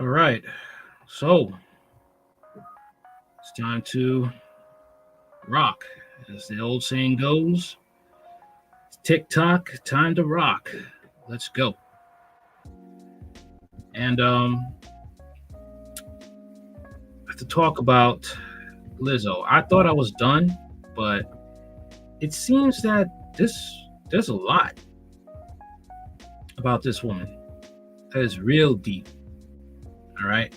All right. So it's time to rock. As the old saying goes, tick tock, time to rock. Let's go. And I have to talk about Lizzo. I thought I was done, but it seems that this there's a lot about this woman that is real deep. All right.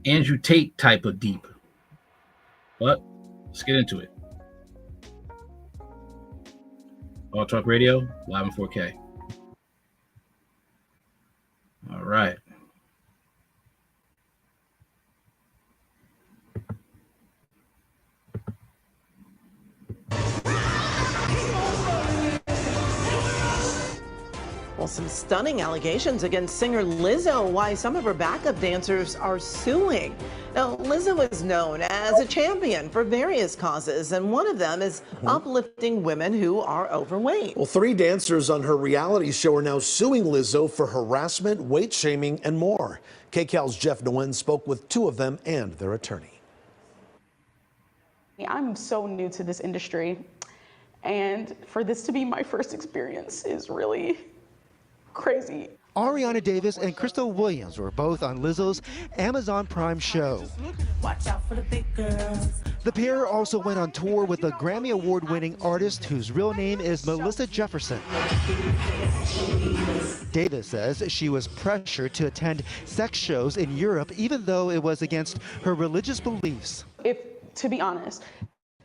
Andrew Tate type of deep. But let's get into it. All Talk Radio, live in 4K. All right. Well, some stunning allegations against singer Lizzo, why some of her backup dancers are suing. Now, Lizzo is known as a champion for various causes, and one of them is uplifting women who are overweight. Well, three dancers on her reality show are now suing Lizzo for harassment, weight shaming, and more. KCAL's Jeff Nguyen spoke with two of them and their attorney. I'm so new to this industry, and for this to be my first experience is really crazy. Ariana Davis and Crystal Williams were both on Lizzo's Amazon Prime show. Watch out for the big girls. The pair also went on tour with a Grammy Award-winning artist whose real name is Melissa Jefferson. Davis says she was pressured to attend sex shows in Europe even though it was against her religious beliefs. To be honest,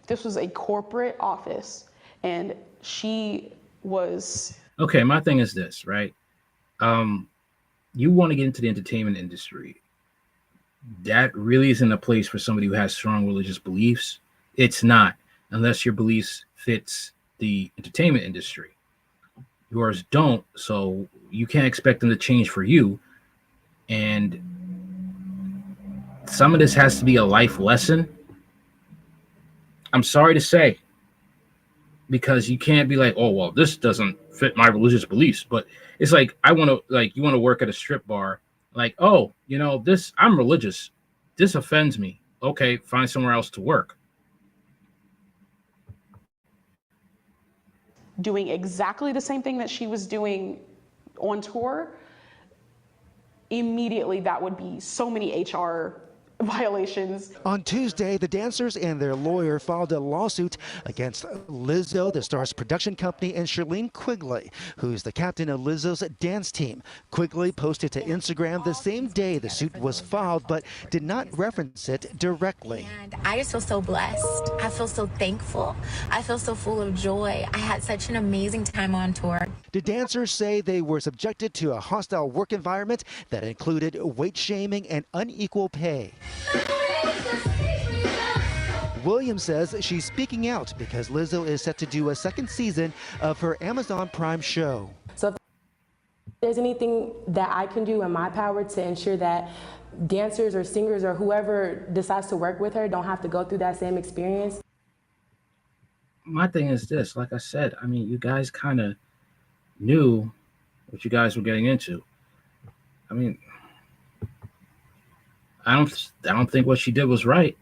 this was a corporate office, and she was... Okay, my thing is this, right? You want to get into the entertainment industry. That really isn't a place for somebody who has strong religious beliefs. It's not, unless your beliefs fits the entertainment industry. Yours don't, so you can't expect them to change for you. And some of this has to be a life lesson. I'm sorry to say, because you can't be like, oh, well, this doesn't fit my religious beliefs. But it's like, you want to work at a strip bar. Like, oh, I'm religious. This offends me. Okay, find somewhere else to work. Doing exactly the same thing that she was doing on tour, immediately that would be so many HR violations. On Tuesday, the dancers and their lawyer filed a lawsuit against Lizzo, the star's production company, and Shirlene Quigley, who's the captain of Lizzo's dance team. Quigley posted to Instagram the same day the suit was filed, but did not reference it directly. And I just feel so blessed. I feel so thankful. I feel so full of joy. I had such an amazing time on tour. The dancers say they were subjected to a hostile work environment that included weight shaming and unequal pay. Williams says she's speaking out because Lizzo is set to do a second season of her Amazon Prime show. So if there's anything that I can do in my power to ensure that dancers or singers or whoever decides to work with her don't have to go through that same experience. My thing is this, like I said, I mean, you guys kind of knew what you guys were getting into. I mean, I don't think what she did was right.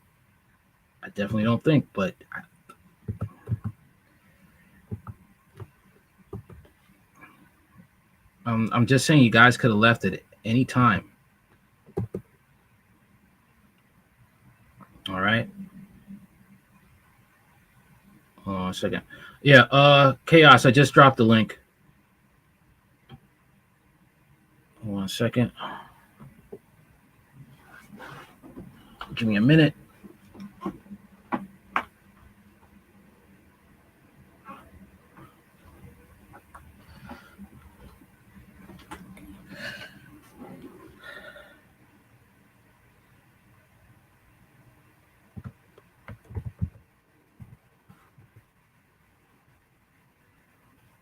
I definitely don't think, but I'm just saying you guys could have left at any time. All right. Hold on a second. Yeah, Chaos, I just dropped the link. Hold on a second. Give me a minute.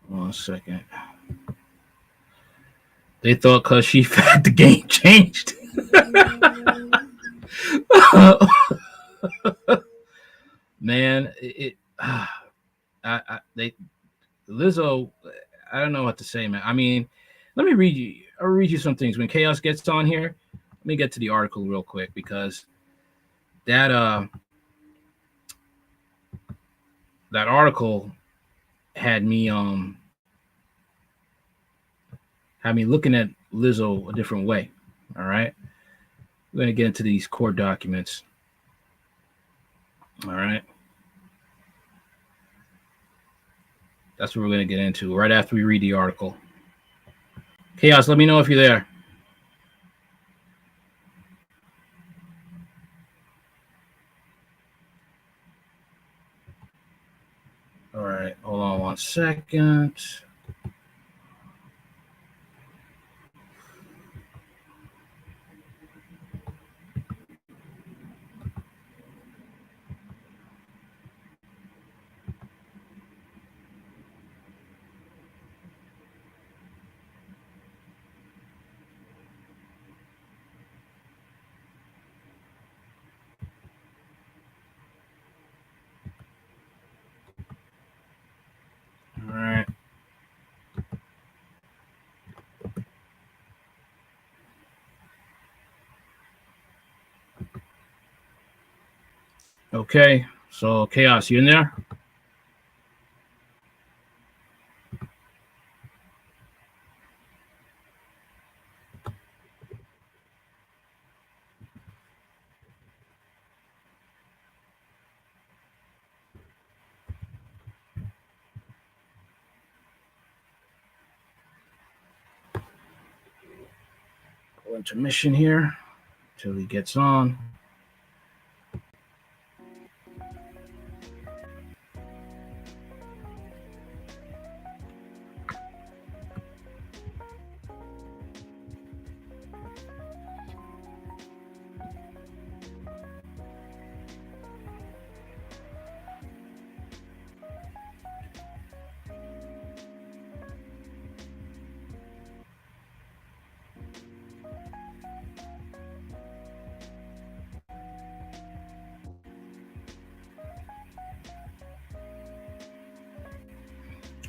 One second. They thought because she fat, the game changed. Man, Lizzo, I don't know what to say, man. I mean, let me read you. I'll read you some things. When Chaos gets on here, let me get to the article real quick because that that article had me looking at Lizzo a different way. All right. We're gonna get into these court documents. All right. That's what we're gonna get into right after we read the article. Chaos, let me know if you're there. All right, hold on 1 second. All right. Okay, so Chaos, you in there? Go intermission here till he gets on.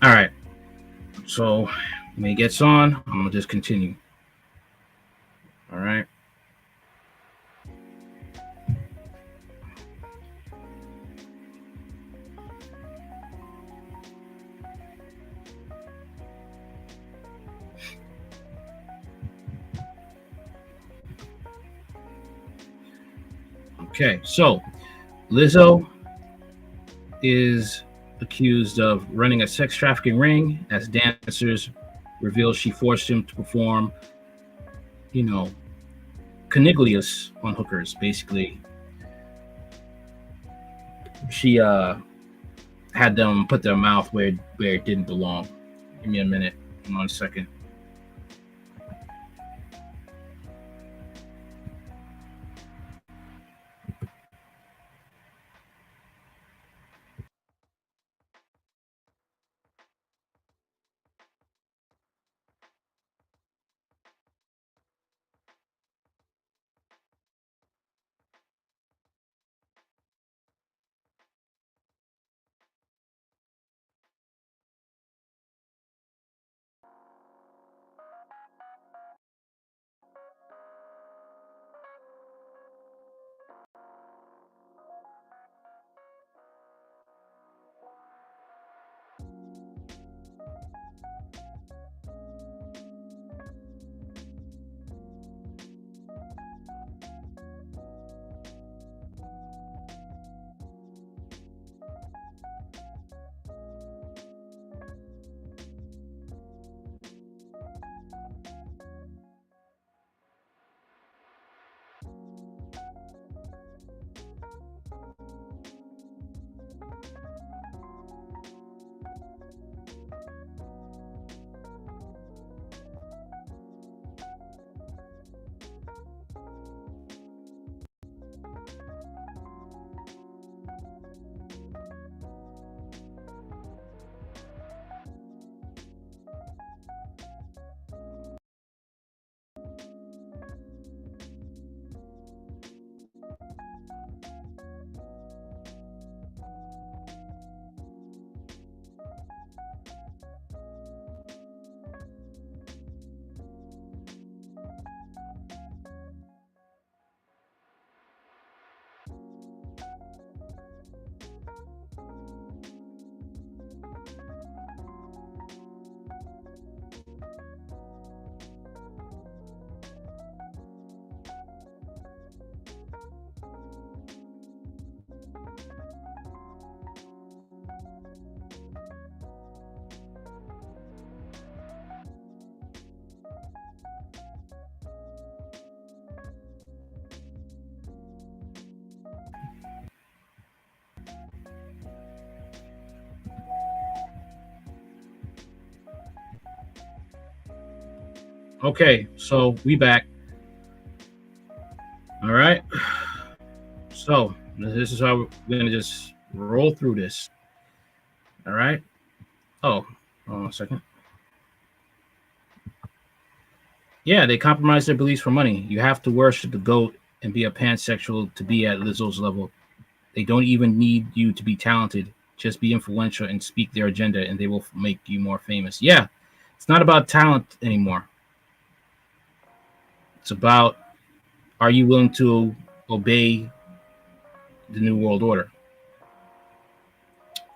All right. So when he gets on, I'm gonna just continue. All right. Okay, so Lizzo is accused of running a sex trafficking ring as dancers reveal she forced him to perform, you know, cunnilingus on hookers. Basically, she had them put their mouth where it didn't belong. Give me a minute, 1 second. Okay, so we back. All right. So this is how we're gonna just roll through this. All right. Oh, hold on a second. Yeah, they compromise their beliefs for money. You have to worship the goat and be a pansexual to be at Lizzo's level. They don't even need you to be talented. Just be influential and speak their agenda, and they will make you more famous. Yeah, it's not about talent anymore. It's about, are you willing to obey the New World Order?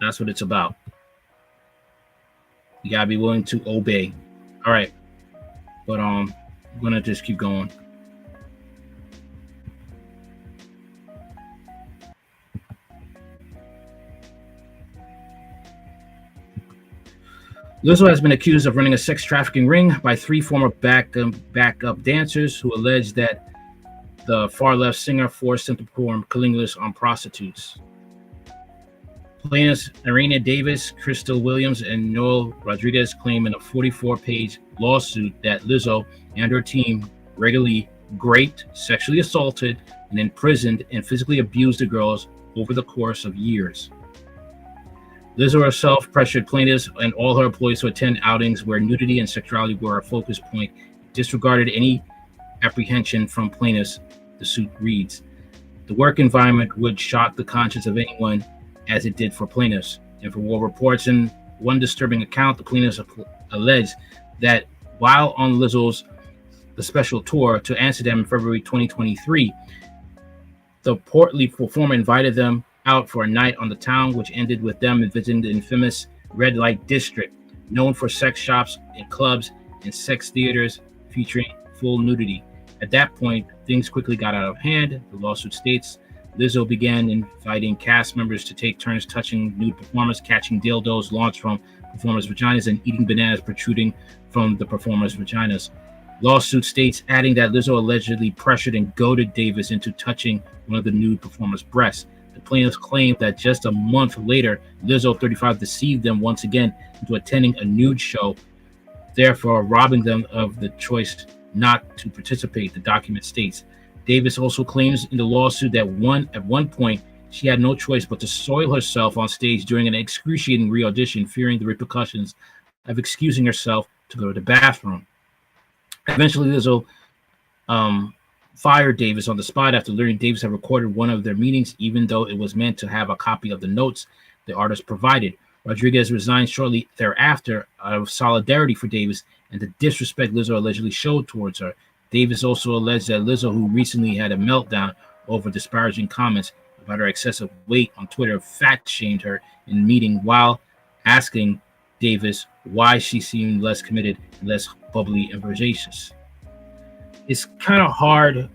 That's what it's about. You gotta be willing to obey. All right, but I'm gonna just keep going. Lizzo has been accused of running a sex trafficking ring by 3 former backup dancers who allege that the far-left singer forced them to perform cunnilingus on prostitutes. Plaintiffs Irina Davis, Crystal Williams, and Noel Rodriguez claim in a 44-page lawsuit that Lizzo and her team regularly raped, sexually assaulted, and imprisoned and physically abused the girls over the course of years. Lizzo herself pressured plaintiffs and all her employees to attend outings where nudity and sexuality were a focus point, disregarded any apprehension from plaintiffs, the suit reads. The work environment would shock the conscience of anyone, as it did for plaintiffs. And for war reports, in one disturbing account, the plaintiffs alleged that while on Lizzo's the special tour to Amsterdam in February 2023, the portly performer invited them out for a night on the town, which ended with them visiting the infamous red light district, known for sex shops and clubs and sex theaters featuring full nudity. At that point, things quickly got out of hand. The lawsuit states Lizzo began inviting cast members to take turns touching nude performers, catching dildos launched from performers' vaginas, and eating bananas protruding from the performers' vaginas. Lawsuit states, adding that Lizzo allegedly pressured and goaded Davis into touching one of the nude performers' breasts. The plaintiffs claimed that just a month later, Lizzo, 35, deceived them once again into attending a nude show, therefore robbing them of the choice not to participate, the document states. Davis also claims in the lawsuit that at one point, she had no choice but to soil herself on stage during an excruciating re-audition, fearing the repercussions of excusing herself to go to the bathroom. Eventually, Lizzo fired Davis on the spot after learning Davis had recorded one of their meetings, even though it was meant to have a copy of the notes the artist provided. Rodriguez resigned shortly thereafter out of solidarity for Davis and the disrespect Lizzo allegedly showed towards her. Davis also alleged that Lizzo, who recently had a meltdown over disparaging comments about her excessive weight on Twitter, fat-shamed her in a meeting while asking Davis why she seemed less committed and less bubbly and vivacious. It's kind of hard,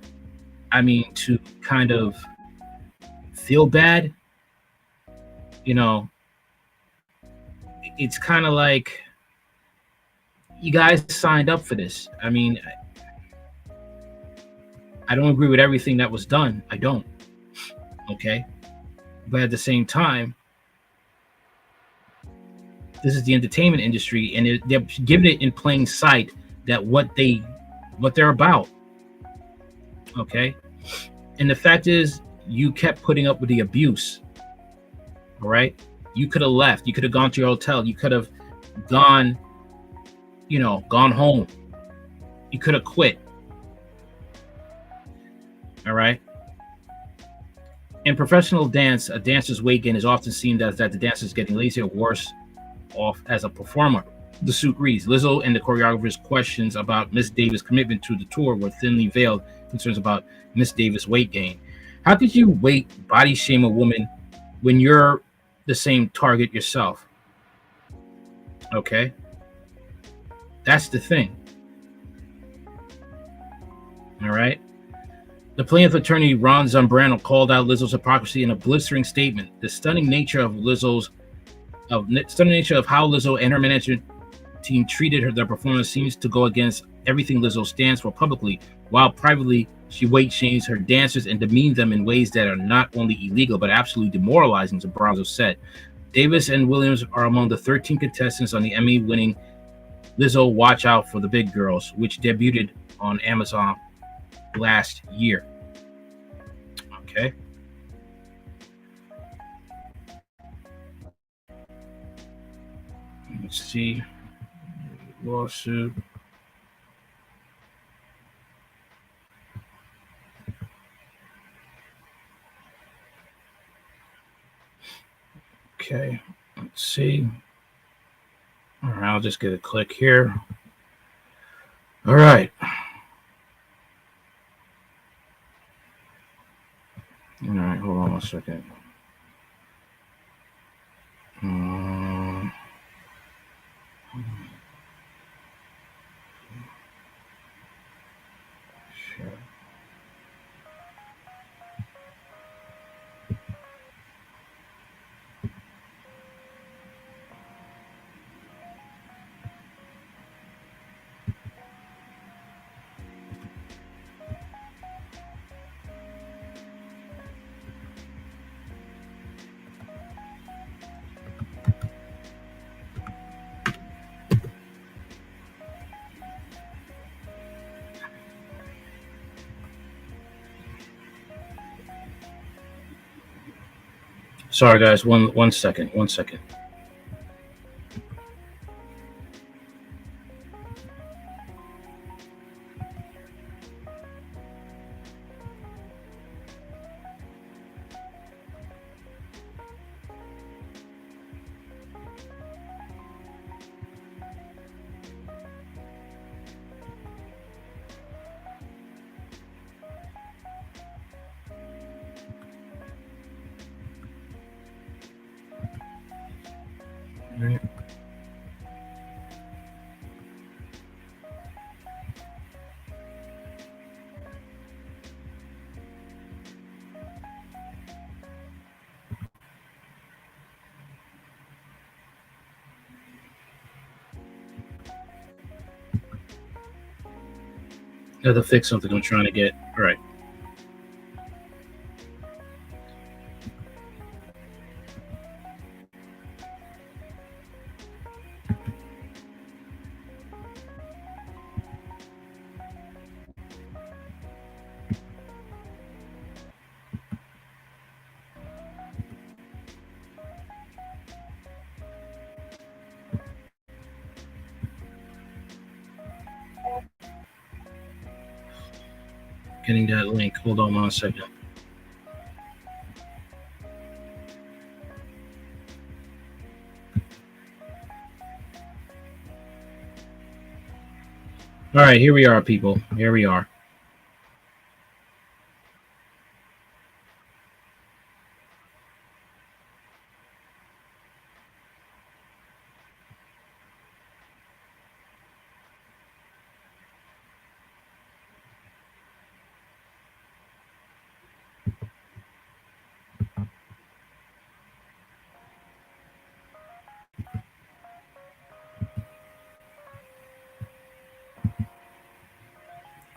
to kind of feel bad. It's kind of like you guys signed up for this. I don't agree with everything that was done. I don't. Okay. But at the same time, this is the entertainment industry, and they're giving it in plain sight that what they're about. Okay. And the fact is, you kept putting up with the abuse. All right. You could have left. You could have gone to your hotel. You could have gone home. You could have quit. All right. In professional dance, a dancer's weight gain is often seen as that the dancer is getting lazier or worse off as a performer. The suit reads, Lizzo and the choreographer's questions about Miss Davis' commitment to the tour were thinly veiled concerns about Miss Davis' weight gain. How could you body shame a woman when you're the same target yourself? Okay. That's the thing. All right. The plaintiff attorney Ron Zambrano called out Lizzo's hypocrisy in a blistering statement. The stunning nature of how Lizzo and her management team treated their performance seems to go against everything Lizzo stands for publicly, while privately she weight shames her dancers and demeans them in ways that are not only illegal but absolutely demoralizing, Zambrano said. Davis and Williams are among the 13 contestants on the Emmy-winning Lizzo, Watch Out for the Big Girls, which debuted on Amazon last year. Okay. Let's see. Lawsuit. Okay. Let's see. All right, I'll just get a click here. All right. All right, hold on 1 second. Sure. Sorry, guys. One second. 1 second. All right. Got to fix something I'm trying to get. All right. Getting that link. Hold on 1 second. All right, here we are, people. Here we are.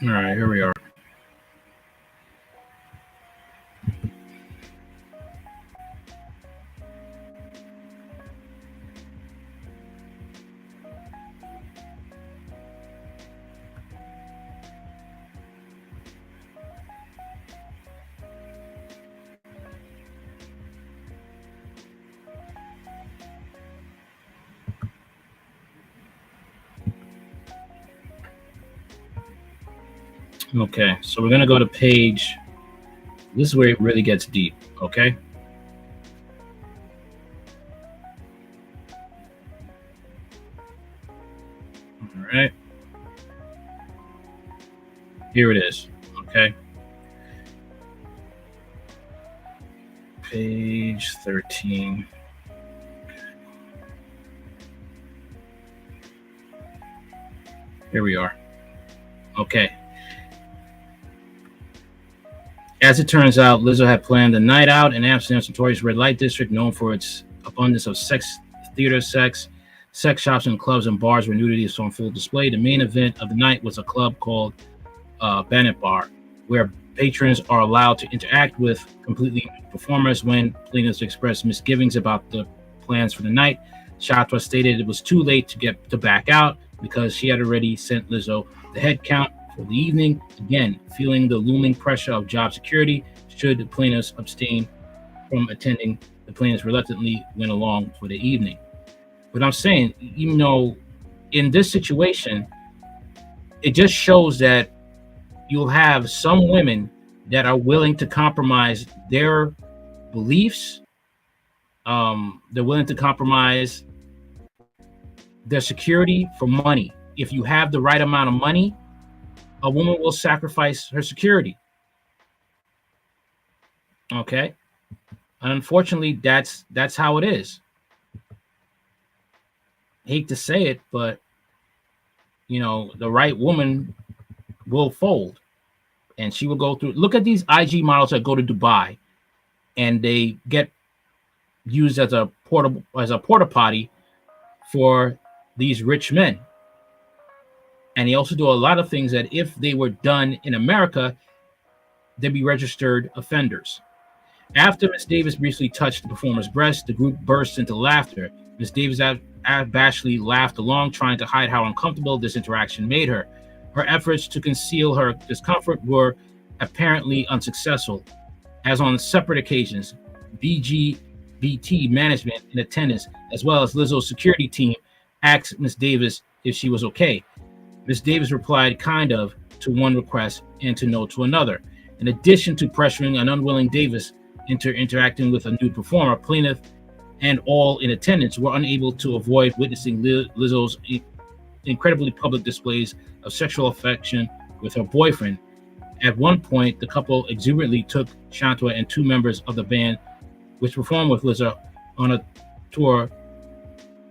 All right, here we are. Okay, so we're gonna go to page. This is where it really gets deep. Okay. All right. Here it is. Okay. Page 13. Here we are. Okay. As it turns out, Lizzo had planned a night out in Amsterdam's notorious red light district, known for its abundance of sex shops and clubs and bars where nudity is on full display. The main event of the night was a club called Bennett Bar, where patrons are allowed to interact with completely nude performers. When plaintiffs expressed misgivings about the plans for the night, Chatwa stated it was too late to back out. because she had already sent Lizzo the head count for the evening. Again, feeling the looming pressure of job security should the plaintiffs abstain from attending, the plaintiffs reluctantly went along for the evening. But I'm saying, even though in this situation, it just shows that you'll have some women that are willing to compromise their beliefs. They're willing to compromise their security for money. If you have the right amount of money, a woman will sacrifice her security. Okay. And unfortunately, that's how it is. Hate to say it, but the right woman will fold, and she will go through. Look at these IG models that go to Dubai, and they get used as a porta potty for these rich men. And they also do a lot of things that, if they were done in America, they'd be registered offenders. After Ms. Davis briefly touched the performer's breast, the group burst into laughter. Ms. Davis abashedly laughed along, trying to hide how uncomfortable this interaction made her. Her efforts to conceal her discomfort were apparently unsuccessful, as on separate occasions, BGBT management in attendance, as well as Lizzo's security team, asked Ms. Davis if she was okay. Ms. Davis replied kind of to one request and to no to another. In addition to pressuring an unwilling Davis into interacting with a nude performer, plaintiff and all in attendance were unable to avoid witnessing Lizzo's incredibly public displays of sexual affection with her boyfriend. At one point, the couple exuberantly took Shantua and two members of the band, which performed with Lizzo, on a tour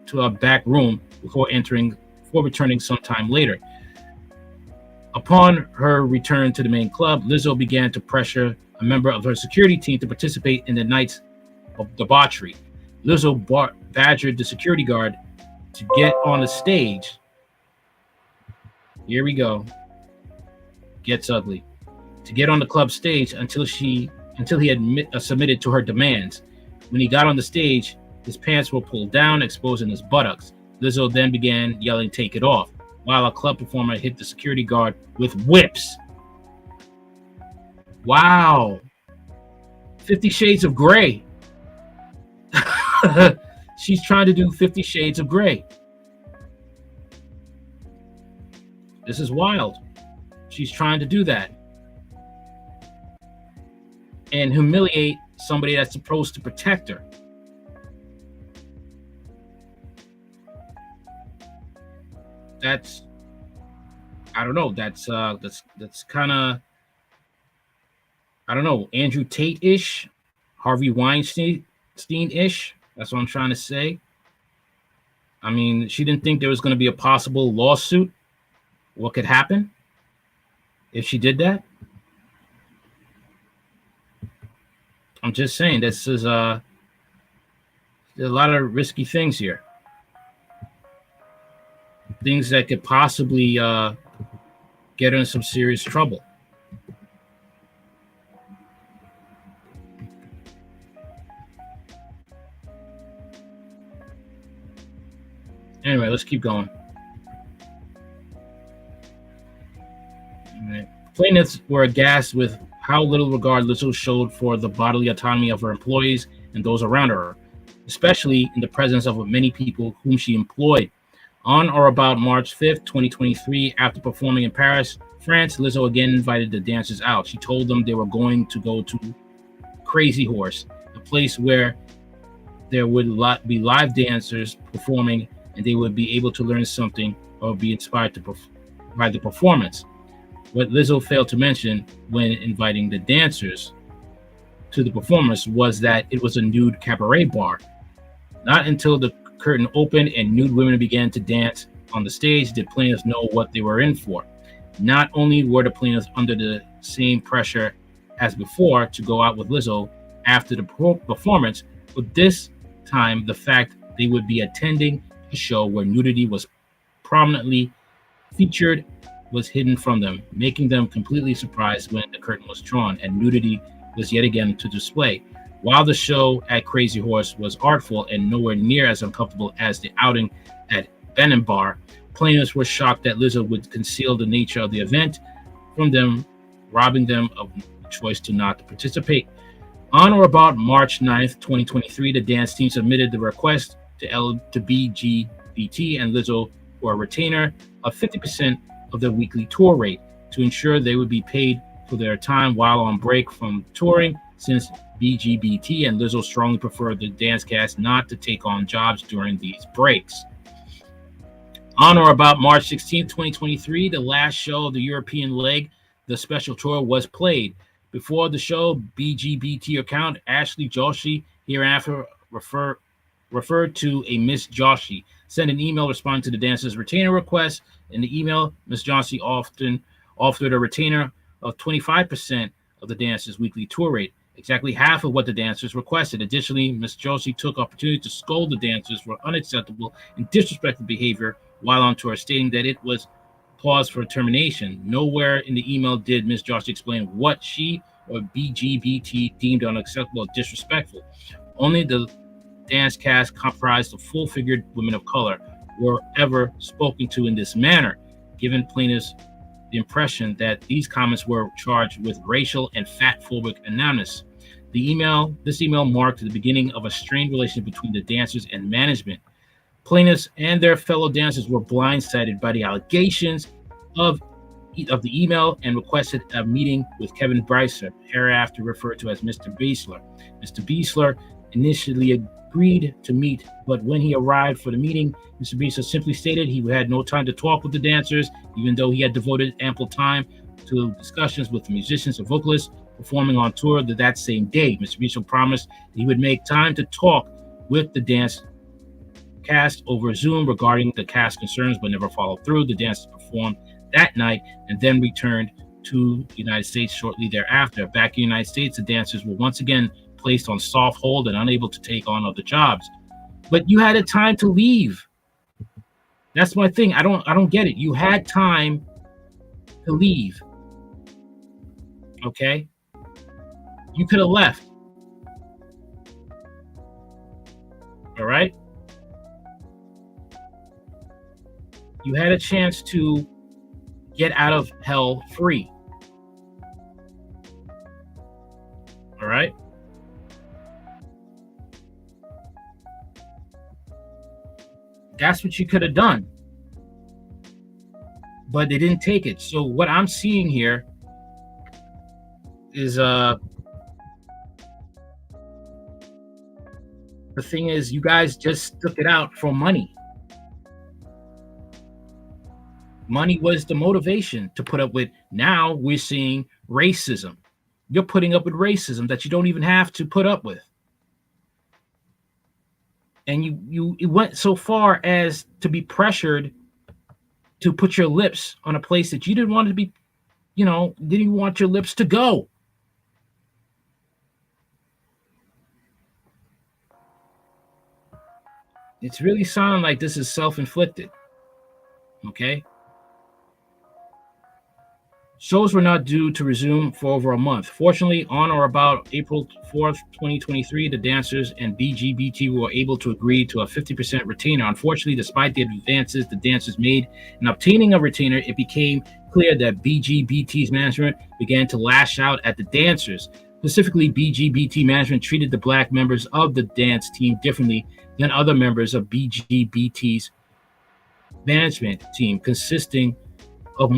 to a back room before returning sometime later. Upon her return to the main club, Lizzo began to pressure a member of her security team to participate in the night's of debauchery. Lizzo badgered the security guard to get on the stage. Here we go. Gets ugly. To get on the club stage until he had submitted to her demands. When he got on the stage, his pants were pulled down, exposing his buttocks. Lizzo then began yelling, "Take it off," while a club performer hit the security guard with whips. Wow. 50 Shades of Grey. She's trying to do 50 Shades of Grey. This is wild. She's trying to do that and humiliate somebody that's supposed to protect her. That's, I don't know. That's kind of, I don't know, Andrew Tate-ish, Harvey Weinstein-ish. That's what I'm trying to say. I mean, she didn't think there was going to be a possible lawsuit. What could happen if she did that? I'm just saying, this is there's a lot of risky things here. Things that could possibly get her in some serious trouble. Anyway, let's keep going. All right. Plaintiffs were aghast with how little regard Lizzo showed for the bodily autonomy of her employees and those around her, especially in the presence of many people whom she employed. On or about March 5th, 2023, after performing in Paris, France, Lizzo again invited the dancers out. She told them they were going to go to Crazy Horse, a place where there would be live dancers performing, and they would be able to learn something or be inspired by the performance. What Lizzo failed to mention when inviting the dancers to the performance was that it was a nude cabaret bar. Not until the curtain opened and nude women began to dance on the stage did plaintiffs know what they were in for. Not only were the plaintiffs under the same pressure as before to go out with Lizzo after the performance, but this time the fact they would be attending a show where nudity was prominently featured was hidden from them, making them completely surprised when the curtain was drawn and nudity was yet again to display. While the show at Crazy Horse was artful and nowhere near as uncomfortable as the outing at Benin Bar, Plaintiffs were shocked that Lizzo would conceal the nature of the event from them, robbing them of the choice to not participate. On or about March 9th, 2023, the dance team submitted the request to BGBT and Lizzo for a retainer of 50% of their weekly tour rate to ensure they would be paid for their time while on break from touring, since BGBT and Lizzo strongly prefer the dance cast not to take on jobs during these breaks. On or about March 16th, 2023, the last show of the European leg, the special tour, was played. Before the show, BGBT account Ashley Joshi, hereafter referred to a Miss Joshi, sent an email responding to the dancers' retainer request. In the email, Miss Joshi often offered a retainer of 25% of the dancers' weekly tour rate, exactly half of what the dancers requested. Additionally, Miss Joshi took opportunity to scold the dancers for unacceptable and disrespectful behavior while on tour, stating that it was cause for termination. Nowhere in the email did Miss Joshi explain what she or BGBT deemed unacceptable or disrespectful. Only the dance cast, comprised of full-figured women of color, were ever spoken to in this manner, giving plaintiffs the impression that these comments were charged with racial and fat-phobic animus. This email marked the beginning of a strained relationship between the dancers and management. Plaintiffs and their fellow dancers were blindsided by the allegations of the email and requested a meeting with Kevin Brycer, hereafter referred to as Mr. Beasler. Mr. Beasler initially agreed to meet, but when he arrived for the meeting, Mr. Beasler simply stated he had no time to talk with the dancers, even though he had devoted ample time to discussions with the musicians and vocalists performing on tour that same day. Mr. Beasler promised that he would make time to talk with the dance cast over Zoom regarding the cast concerns, but never followed through. The dancers performed that night and then returned to the United States shortly thereafter. Back in the United States, the dancers were once again placed on soft hold and unable to take on other jobs. But you had a time to leave. That's my thing. I don't get it. You had time to leave. Okay? You could have left. All right? You had a chance to get out of hell free. All right? That's what you could have done. But they didn't take it. So what I'm seeing here is the thing is, you guys just took it out for money. Money was the motivation to put up with. Now we're seeing racism. You're putting up with racism that you don't even have to put up with. And you went so far as to be pressured to put your lips on a place that you didn't want to be, didn't want your lips to go. It's really sounding like this is self-inflicted. Okay? Shows were not due to resume for over a month. Fortunately, on or about April 4th, 2023, the dancers and BGBT were able to agree to a 50% retainer. Unfortunately, despite the advances the dancers made in obtaining a retainer, it became clear that BGBT's management began to lash out at the dancers. Specifically, BGBT management treated the black members of the dance team differently than other members of BGBT's management team, consisting of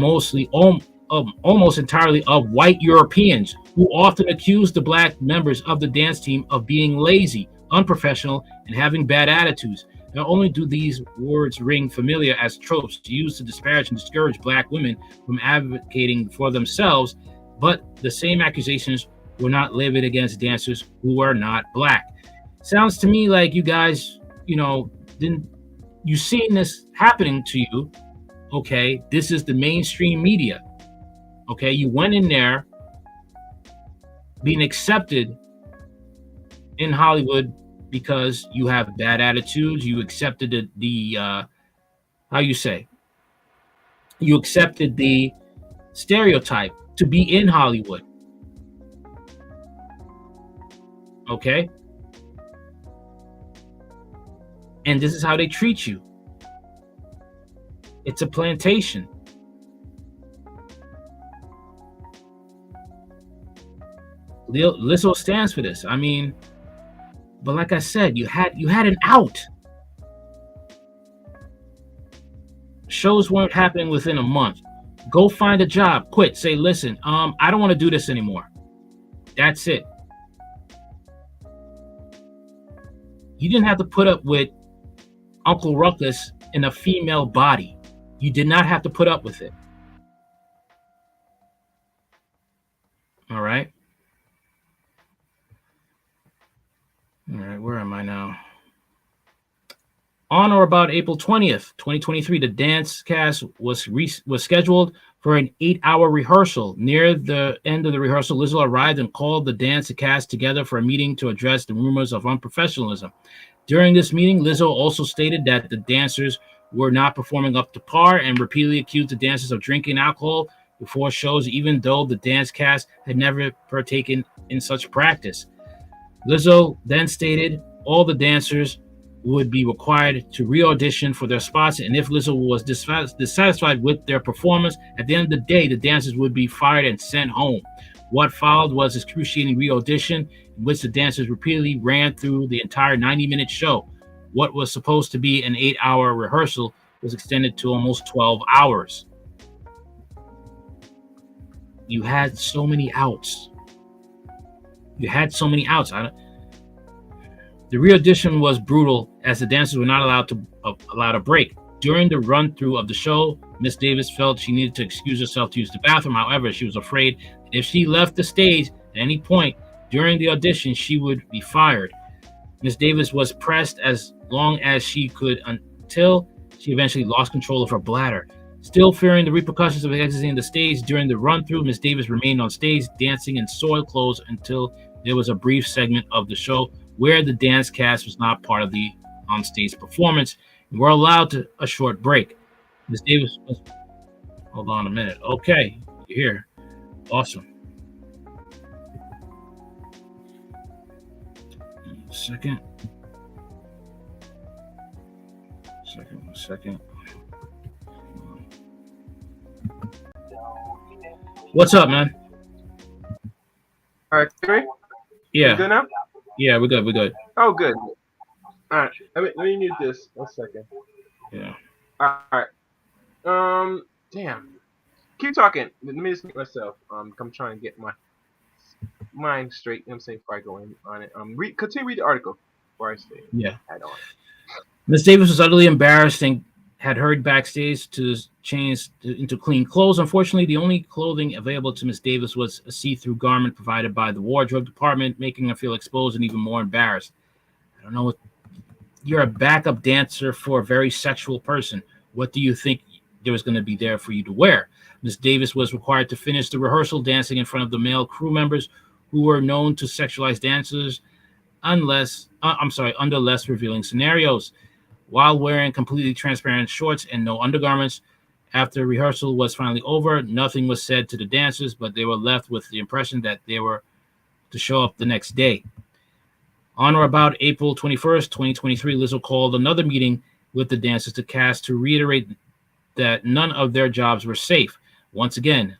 almost entirely of white Europeans, who often accused the black members of the dance team of being lazy, unprofessional, and having bad attitudes. Not only do these words ring familiar as tropes used to disparage and discourage black women from advocating for themselves, but the same accusations were not levied against dancers who were not black. Sounds to me like you guys, you've seen this happening to you. Okay, this is the mainstream media. Okay, you went in there being accepted in Hollywood because you have bad attitudes. You accepted you accepted the stereotype to be in Hollywood. Okay? And this is how they treat you. It's a plantation. Lizzo stands for this. I mean, but like I said, you had an out. Shows weren't happening within a month. Go find a job. Quit. Say, listen, I don't want to do this anymore. That's it. You didn't have to put up with Uncle Ruckus in a female body. You did not have to put up with it. All right. All right, where am I now? On or about April 20th, 2023, the dance cast was scheduled for an 8-hour rehearsal. Near the end of the rehearsal, Lizzo arrived and called the dance cast together for a meeting to address the rumors of unprofessionalism. During this meeting, Lizzo also stated that the dancers were not performing up to par and repeatedly accused the dancers of drinking alcohol before shows, even though the dance cast had never partaken in such practice. Lizzo then stated all the dancers would be required to re-audition for their spots, and if Lizzo was dissatisfied with their performance, at the end of the day, the dancers would be fired and sent home. What followed was excruciating re-audition, in which the dancers repeatedly ran through the entire 90-minute show. What was supposed to be an 8-hour rehearsal was extended to almost 12 hours. You had so many outs. The re-audition was brutal, as the dancers were not allowed a break. During the run-through of the show, Miss Davis felt she needed to excuse herself to use the bathroom. However, she was afraid that if she left the stage at any point during the audition, she would be fired. Miss Davis was pressed as long as she could until she eventually lost control of her bladder. Still fearing the repercussions of exiting the stage during the run-through, Miss Davis remained on stage dancing in soiled clothes until there was a brief segment of the show where the dance cast was not part of the on-stage performance and were allowed a short break. Miss Davis was... Hold on a minute. Okay, you're here. Awesome. Second. What's up, man? All right, Terry? Yeah. You good now? Yeah, we're good. Oh, good. All right. Let me mute this. 1 second. Yeah. All right. Damn. Keep talking. Let me just mute myself. I'm trying to get my mind straight. You know what I'm saying, before I go in on it. Continue to read the article before I say it. Yeah. Head on. Miss Davis was utterly embarrassed and had hurried backstage to change into clean clothes. Unfortunately, the only clothing available to Miss Davis was a see-through garment provided by the wardrobe department, making her feel exposed and even more embarrassed. I don't know. You're a backup dancer for a very sexual person. What do you think there was going to be there for you to wear? Miss Davis was required to finish the rehearsal dancing in front of the male crew members who were known to sexualize dancers under less revealing scenarios. While wearing completely transparent shorts and no undergarments, after rehearsal was finally over, nothing was said to the dancers, but they were left with the impression that they were to show up the next day. On or about April 21st, 2023, Lizzo called another meeting with the dancers cast to reiterate that none of their jobs were safe. Once again,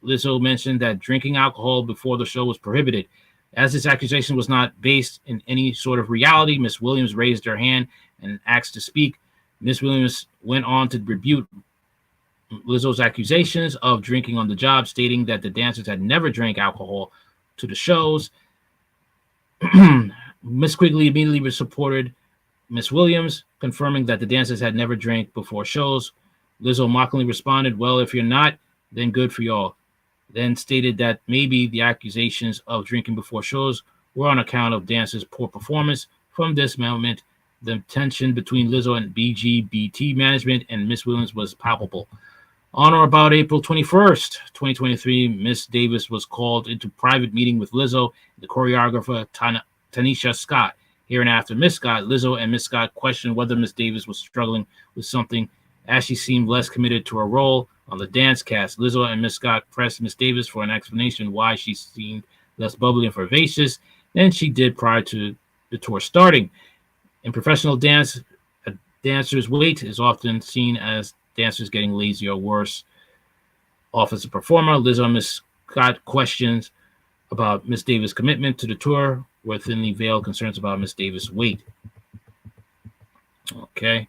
Lizzo mentioned that drinking alcohol before the show was prohibited. As this accusation was not based in any sort of reality, Miss Williams raised her hand and asked to speak. Miss Williams went on to rebuke Lizzo's accusations of drinking on the job, stating that the dancers had never drank alcohol to the shows. Miss Quigley immediately supported Miss Williams, confirming that the dancers had never drank before shows. Lizzo mockingly responded, "Well, if you're not, then good for y'all." Then stated that maybe the accusations of drinking before shows were on account of dancers' poor performance. From this moment, the tension between Lizzo and BGBT management and Miss Williams was palpable. On or about April 21st, 2023, Miss Davis was called into private meeting with Lizzo, the choreographer Tanisha Scott. Hereinafter, Miss Scott, Lizzo, and Miss Scott questioned whether Miss Davis was struggling with something, as she seemed less committed to her role on the dance cast. Lizzo and Miss Scott pressed Miss Davis for an explanation why she seemed less bubbly and vivacious than she did prior to the tour starting. In professional dance, a dancer's weight is often seen as dancers getting lazy or worse off as a performer. Lizzo and Miss Scott questions about Miss Davis' commitment to the tour were thinly veiled concerns about Miss Davis' weight. Okay.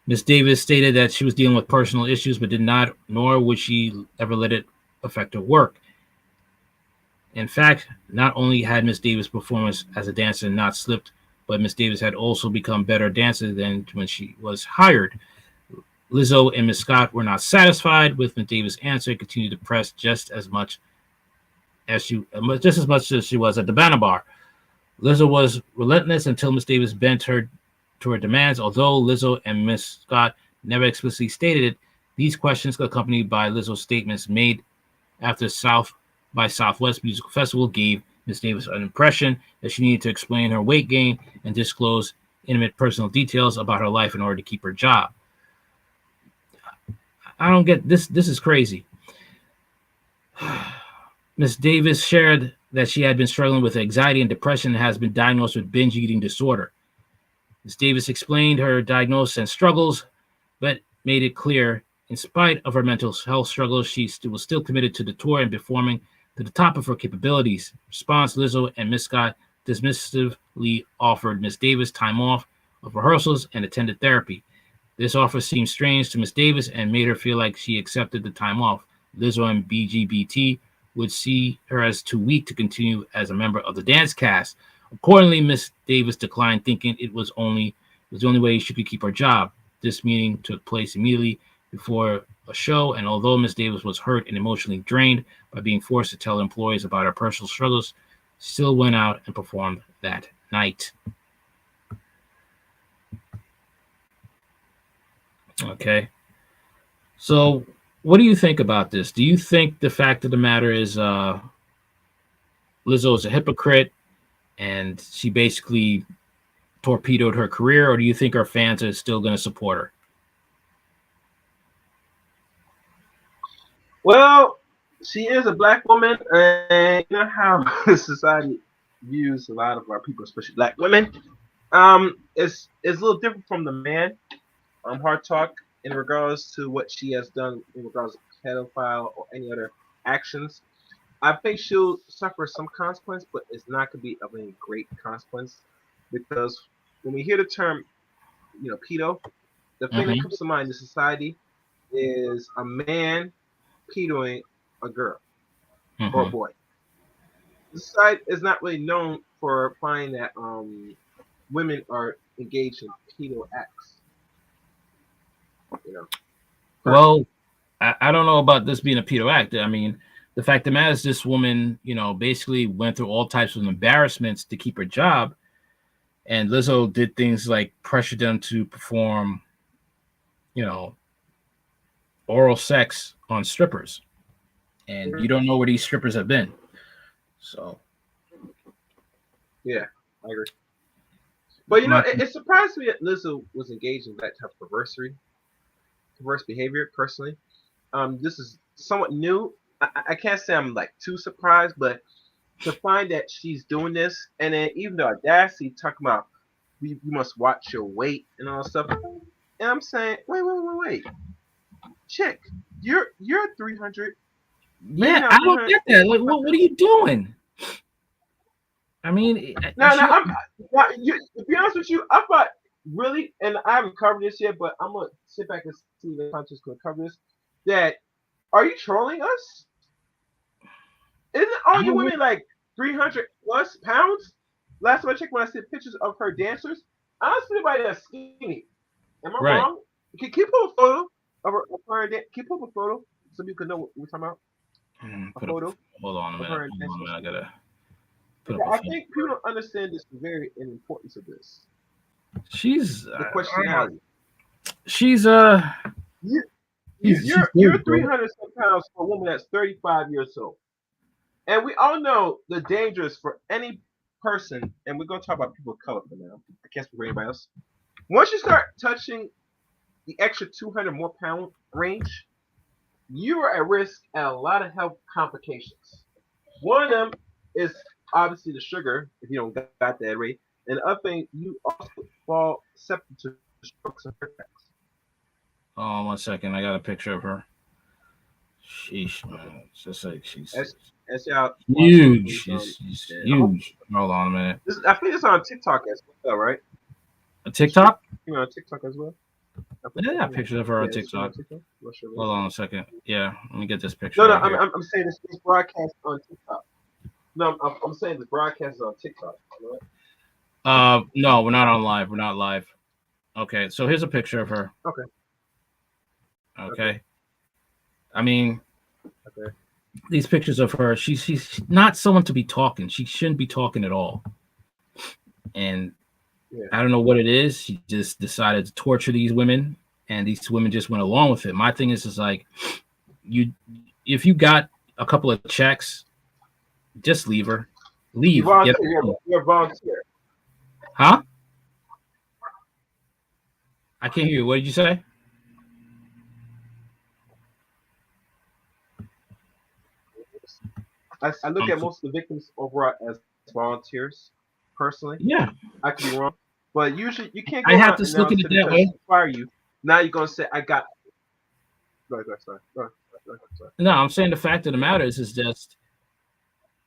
Miss Davis stated that she was dealing with personal issues, but did not, nor would she ever let it affect her work. In fact, not only had Miss Davis' performance as a dancer not slipped, but Miss Davis had also become better dancer than when she was hired. Lizzo and Miss Scott were not satisfied with Miss Davis' answer and continued to press just as much as she was at the Banner Bar. Lizzo was relentless until Miss Davis bent her to her demands. Although Lizzo and Miss Scott never explicitly stated it, these questions, accompanied by Lizzo's statements made after South by Southwest Musical Festival, gave Miss Davis an impression that she needed to explain her weight gain and disclose intimate personal details about her life in order to keep her job. I don't get this. This is crazy. Miss Davis shared that she had been struggling with anxiety and depression and has been diagnosed with binge eating disorder. Miss Davis explained her diagnosis and struggles, but made it clear, in spite of her mental health struggles, she was still committed to the tour and performing to the top of her capabilities. In response, Lizzo and Miss Scott dismissively offered Miss Davis time off of rehearsals and attended therapy. This offer seemed strange to Miss Davis and made her feel like she accepted the time off. Lizzo and BGBT would see her as too weak to continue as a member of the dance cast. Accordingly, Miss Davis declined, thinking it was the only way she could keep her job. This meeting took place immediately before a show, and although Miss Davis was hurt and emotionally drained by being forced to tell employees about her personal struggles, she still went out and performed that night. Okay. So what do you think about this? Do you think the fact of the matter is Lizzo is a hypocrite and she basically torpedoed her career, or do you think her fans are still going to support her? Well, she is a black woman, and you know how society views a lot of our people, especially black women. It's a little different from the man. Hard talk in regards to what she has done in regards to pedophile or any other actions. I think she'll suffer some consequence, but it's not going to be of any great consequence because when we hear the term, pedo, the thing that Mm-hmm. comes to mind in society is a man pedoing a girl or a Mm-hmm. boy. This side is not really known for finding that women are engaged in pedo acts. You know, Well, I don't know about this being a pedo act. I mean, the fact of the matter is this woman, basically went through all types of embarrassments to keep her job. And Lizzo did things like pressure them to perform, you know, oral sex on strippers. And you don't know where these strippers have been. So, yeah, I agree. But my, it surprised me that Lizzo was engaged in that type of perverse behavior. Personally, this is somewhat new. I can't say I'm like too surprised, but to find that she's doing this, and then even the audacity talking about you must watch your weight and all that stuff, and I'm saying, wait, chick, you're 300, maybe yeah, I not don't 300. get that. Like, what are you doing? I mean, No, she, to be honest with you, I thought really, and I haven't covered this yet, but I'm gonna sit back and see if the conscious gonna cover this. That are you trolling us? Isn't I all your don't, women like 300 plus pounds? Last time I checked, when I see pictures of her dancers, I don't see anybody that's skinny. Am I right. wrong? Can you pull a photo of her? Can you pull up a photo so you can know what we're talking about? A Put up. photo Hold on a of minute. her Hold on a dancers. minute. I gotta put up Because a I photo. think people don't understand this very and importance of this. She's, The questionality. she's, You, she's you're big, bro. 300 some pounds for a woman that's 35 years old, and we all know the dangers for any person. And we're gonna talk about people of color for now. I can't speak for anybody else. Once you start touching the extra 200 more pound range, you are at risk at a lot of health complications. One of them is obviously the sugar, if you don't got that rate. And the other thing, you also fall susceptible to strokes and heart attacks. Oh, 1 second. I got a picture of her. Sheesh, man. It's just like she's That's out. huge. She's huge. Hold on a minute. I think it's on TikTok as well, right? A TikTok? You know, on TikTok as well. Yeah, I got pictures of her on Yeah, it's TikTok. on TikTok. Not sure. Hold on a second. Yeah, let me get this picture. No, right I'm, here. I'm saying this broadcast on TikTok. No, I'm saying the broadcast is on TikTok. Right? No, we're not on live. We're not live. Okay, so here's a picture of her. Okay. I mean, these pictures of her, she's not someone to be talking. She shouldn't be talking at all. And I don't know what it is. She just decided to torture these women, and these women just went along with it. My thing is like, if you got a couple of checks, just leave her. Leave. You're a volunteer. Huh? I can't hear you. What did you say? I look at most of the victims overall as volunteers, personally. Yeah. I could be wrong, but usually you can't go I have to look at it that way. Fire you. Now you're gonna say I got. Go ahead, sorry. No, I'm saying the fact of the matter is just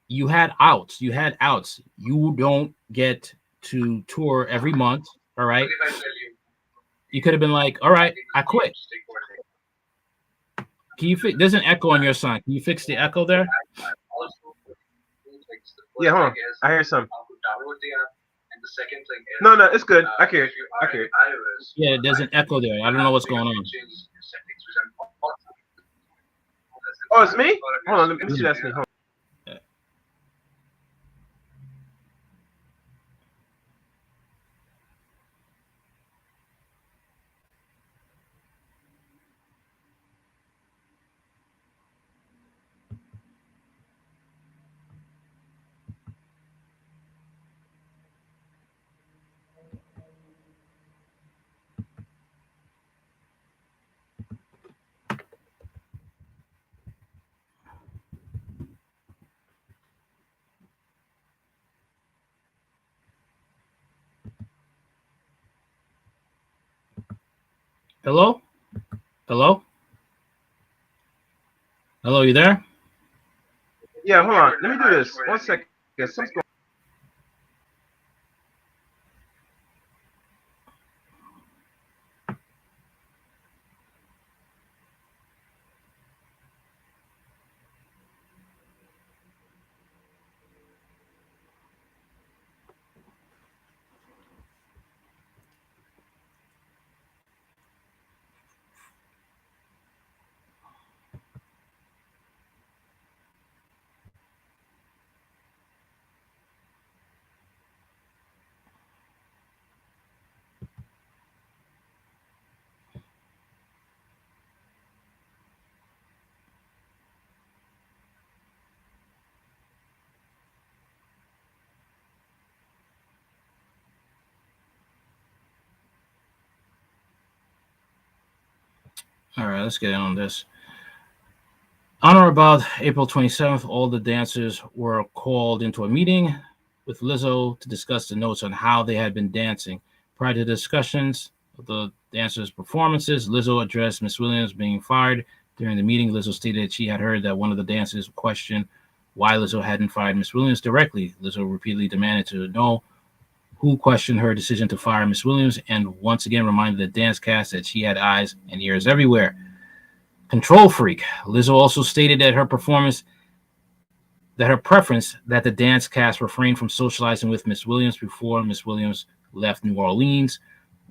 you had outs. You had outs. You don't get to tour every month. All right. You could have been like, all right, I quit. Can you fix? There's an echo on your side. Can you fix the echo there? Yeah, hold on. I hear something. No, it's good. I hear it. Yeah, there's an echo there. I don't know what's going on. Oh, it's me? Hold on, let me see that's me. Hold on. Hello? Hello? Hello, you there? Yeah, hold on. Let me do this. 1 second. Something's going. All right, let's get on this. On or about April 27th, all the dancers were called into a meeting with Lizzo to discuss the notes on how they had been dancing. Prior to the discussions of the dancers' performances, Lizzo addressed Miss Williams being fired. During the meeting, Lizzo stated that she had heard that one of the dancers questioned why Lizzo hadn't fired Miss Williams directly. Lizzo repeatedly demanded to know who questioned her decision to fire Miss Williams, and once again reminded the dance cast that she had eyes and ears everywhere. Control freak. Lizzo also stated that her preference that the dance cast refrain from socializing with Miss Williams before Miss Williams left New Orleans,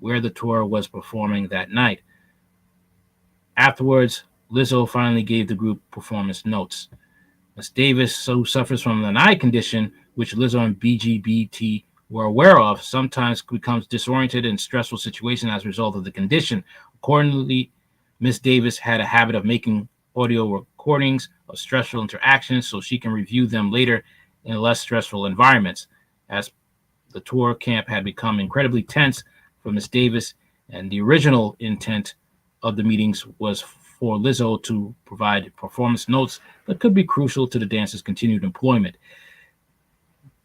where the tour was performing that night. Afterwards, Lizzo finally gave the group performance notes. Miss Davis, who suffers from an eye condition, which Lizzo and BGBT were aware of, sometimes becomes disoriented in stressful situations as a result of the condition. Accordingly, Miss Davis had a habit of making audio recordings of stressful interactions so she can review them later in less stressful environments. As the tour camp had become incredibly tense for Miss Davis, and the original intent of the meetings was for Lizzo to provide performance notes that could be crucial to the dancer's continued employment.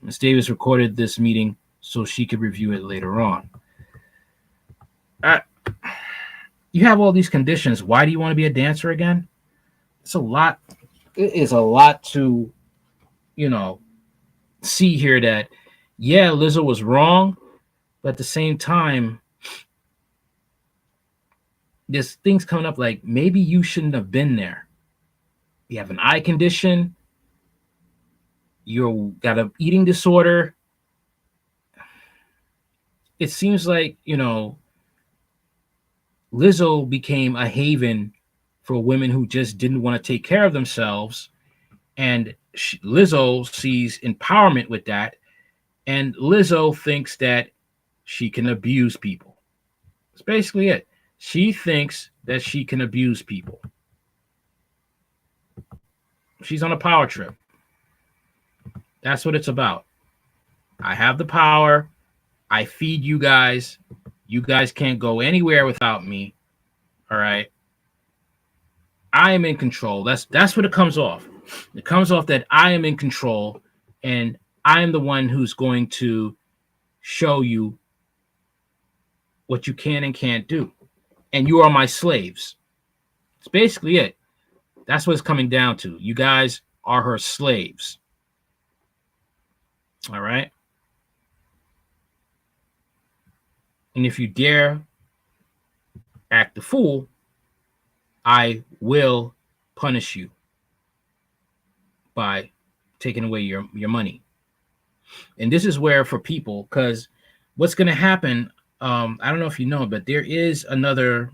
Miss Davis recorded this meeting so she could review it later on. You have all these conditions. Why do you want to be a dancer again? It's a lot. It is a lot to, you know, see here that, yeah, Lizzo was wrong, but at the same time, there's things coming up like maybe you shouldn't have been there. You have an eye condition. You got an eating disorder. It seems like, Lizzo became a haven for women who just didn't want to take care of themselves. And Lizzo sees empowerment with that. And Lizzo thinks that she can abuse people. That's basically it. She thinks that she can abuse people. She's on a power trip. That's what it's about. I have the power. I feed you guys. You guys can't go anywhere without me. All right. I am in control. That's what it comes off. It comes off that I am in control, and I am the one who's going to show you what you can and can't do. And you are my slaves. It's basically it. That's what it's coming down to. You guys are her slaves. All right. And if you dare act the fool, I will punish you by taking away your money. And this is where for people, because what's going to happen, I don't know if you know, but there is another,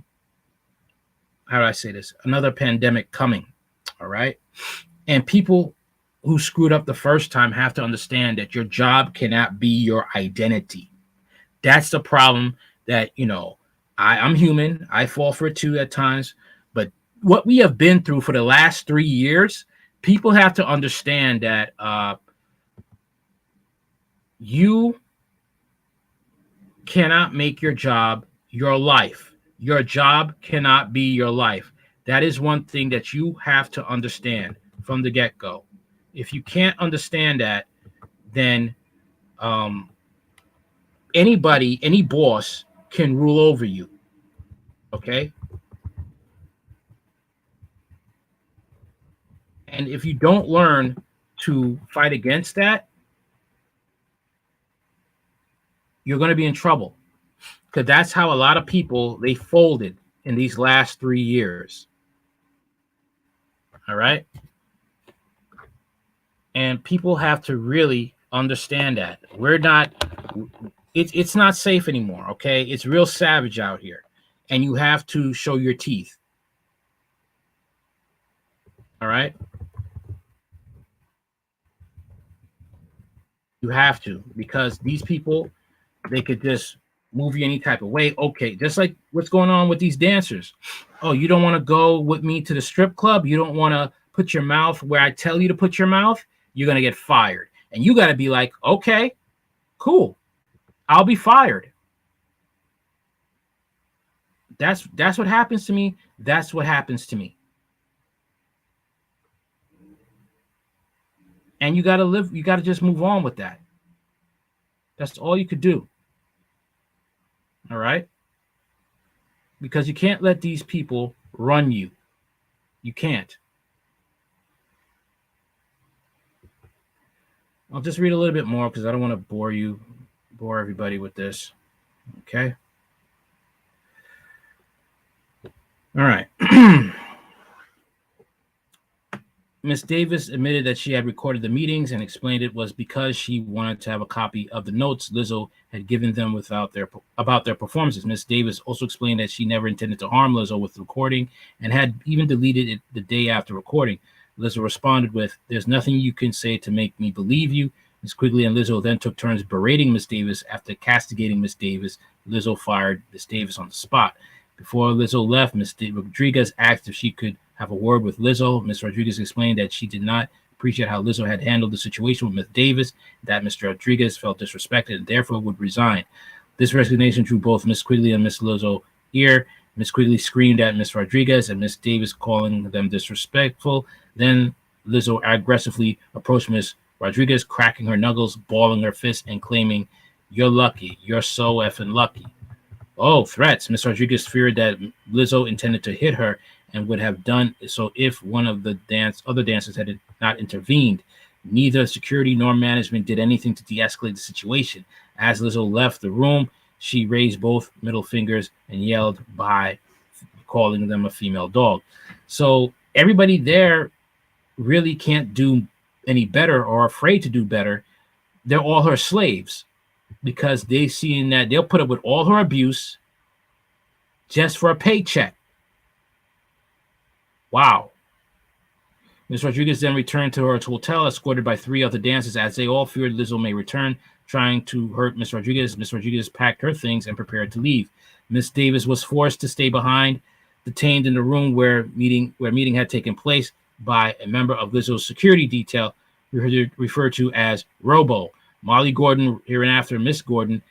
how do I say this? Another pandemic coming. All right. And people who screwed up the first time have to understand that your job cannot be your identity. That's the problem that, I'm human. I fall for it too at times. But what we have been through for the last 3 years, people have to understand that you cannot make your job your life. Your job cannot be your life. That is one thing that you have to understand from the get-go. If you can't understand that, then anybody, any boss can rule over you. Okay? And if you don't learn to fight against that, you're going to be in trouble. Because that's how a lot of people, they folded in these last 3 years. All right? And people have to really understand that. We're not, it's not safe anymore, okay? It's real savage out here. And you have to show your teeth. All right? You have to, because these people, they could just move you any type of way. Okay, just like what's going on with these dancers. Oh, you don't want to go with me to the strip club? You don't want to put your mouth where I tell you to put your mouth? You're going to get fired. And you got to be like, okay, cool. I'll be fired. That's what happens to me. That's what happens to me. And you got to live. You got to just move on with that. That's all you could do. All right? Because you can't let these people run you. You can't. I'll just read a little bit more because I don't want to bore everybody with this. Okay? All right. Ms. Davis admitted that she had recorded the meetings and explained it was because she wanted to have a copy of the notes Lizzo had given them about their performances. Ms. Davis also explained that she never intended to harm Lizzo with the recording and had even deleted it the day after recording. Lizzo responded with, "There's nothing you can say to make me believe you." Ms. Quigley and Lizzo then took turns berating Ms. Davis. After castigating Ms. Davis, Lizzo fired Ms. Davis on the spot. Before Lizzo left, Ms. Rodriguez asked if she could have a word with Lizzo. Ms. Rodriguez explained that she did not appreciate how Lizzo had handled the situation with Ms. Davis, that Mr. Rodriguez felt disrespected and therefore would resign. This resignation drew both Ms. Quigley and Ms. Lizzo ear. Ms. Quigley screamed at Ms. Rodriguez and Ms. Davis, calling them disrespectful. Then Lizzo aggressively approached Ms. Rodriguez, cracking her knuckles, balling her fists, and claiming, "You're lucky. You're so effing lucky." Oh, threats. Miss Rodriguez feared that Lizzo intended to hit her and would have done so if one of the other dancers had not intervened. Neither security nor management did anything to de-escalate the situation. As Lizzo left the room, she raised both middle fingers and yelled by calling them a female dog. So everybody there really can't do any better or afraid to do better. They're all her slaves because they seen that they'll put up with all her abuse just for a paycheck. Wow. Ms. Rodriguez then returned to her hotel, escorted by 3 other dancers, as they all feared Lizzo may return, trying to hurt Ms. Rodriguez. Ms. Rodriguez packed her things and prepared to leave. Ms. Davis was forced to stay behind, detained in the room where meeting had taken place by a member of Lizzo's security detail, referred to as Robo. Molly Gordon, hereinafter Miss Gordon,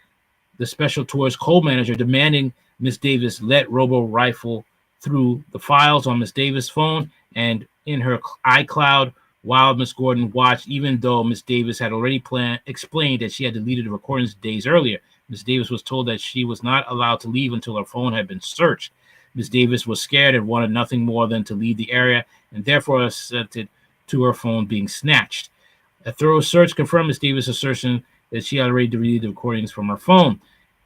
the special tours co-manager, demanding Miss Davis let Robo rifle through the files on Miss Davis' phone and in her iCloud while Miss Gordon watched, even though Miss Davis had already explained that she had deleted the recordings days earlier. Miss Davis was told that she was not allowed to leave until her phone had been searched. Miss Davis was scared and wanted nothing more than to leave the area, and therefore assented to her phone being snatched. A thorough search confirmed Miss Davis' assertion that she had already deleted the recordings from her phone.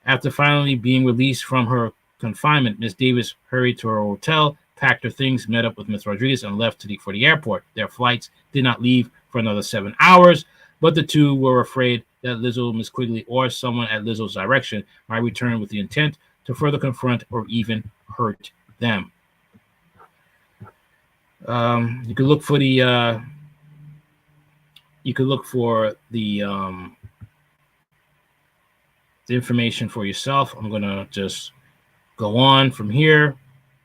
After finally being released from her confinement, Miss Davis hurried to her hotel, packed her things, met up with Miss Rodriguez, and left for the airport. Their flights did not leave for another 7 hours, but the two were afraid that Lizzo, Miss Quigley, or someone at Lizzo's direction might return with the intent to further confront or even hurt them. You could look for the information for yourself. I'm gonna just go on from here,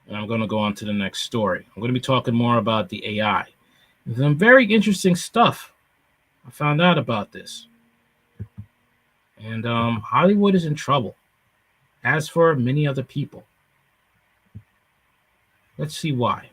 and I'm gonna go on to the next story. I'm gonna be talking more about the AI. There's some very interesting stuff I found out about this, and Hollywood is in trouble, as for many other people. Let's see why.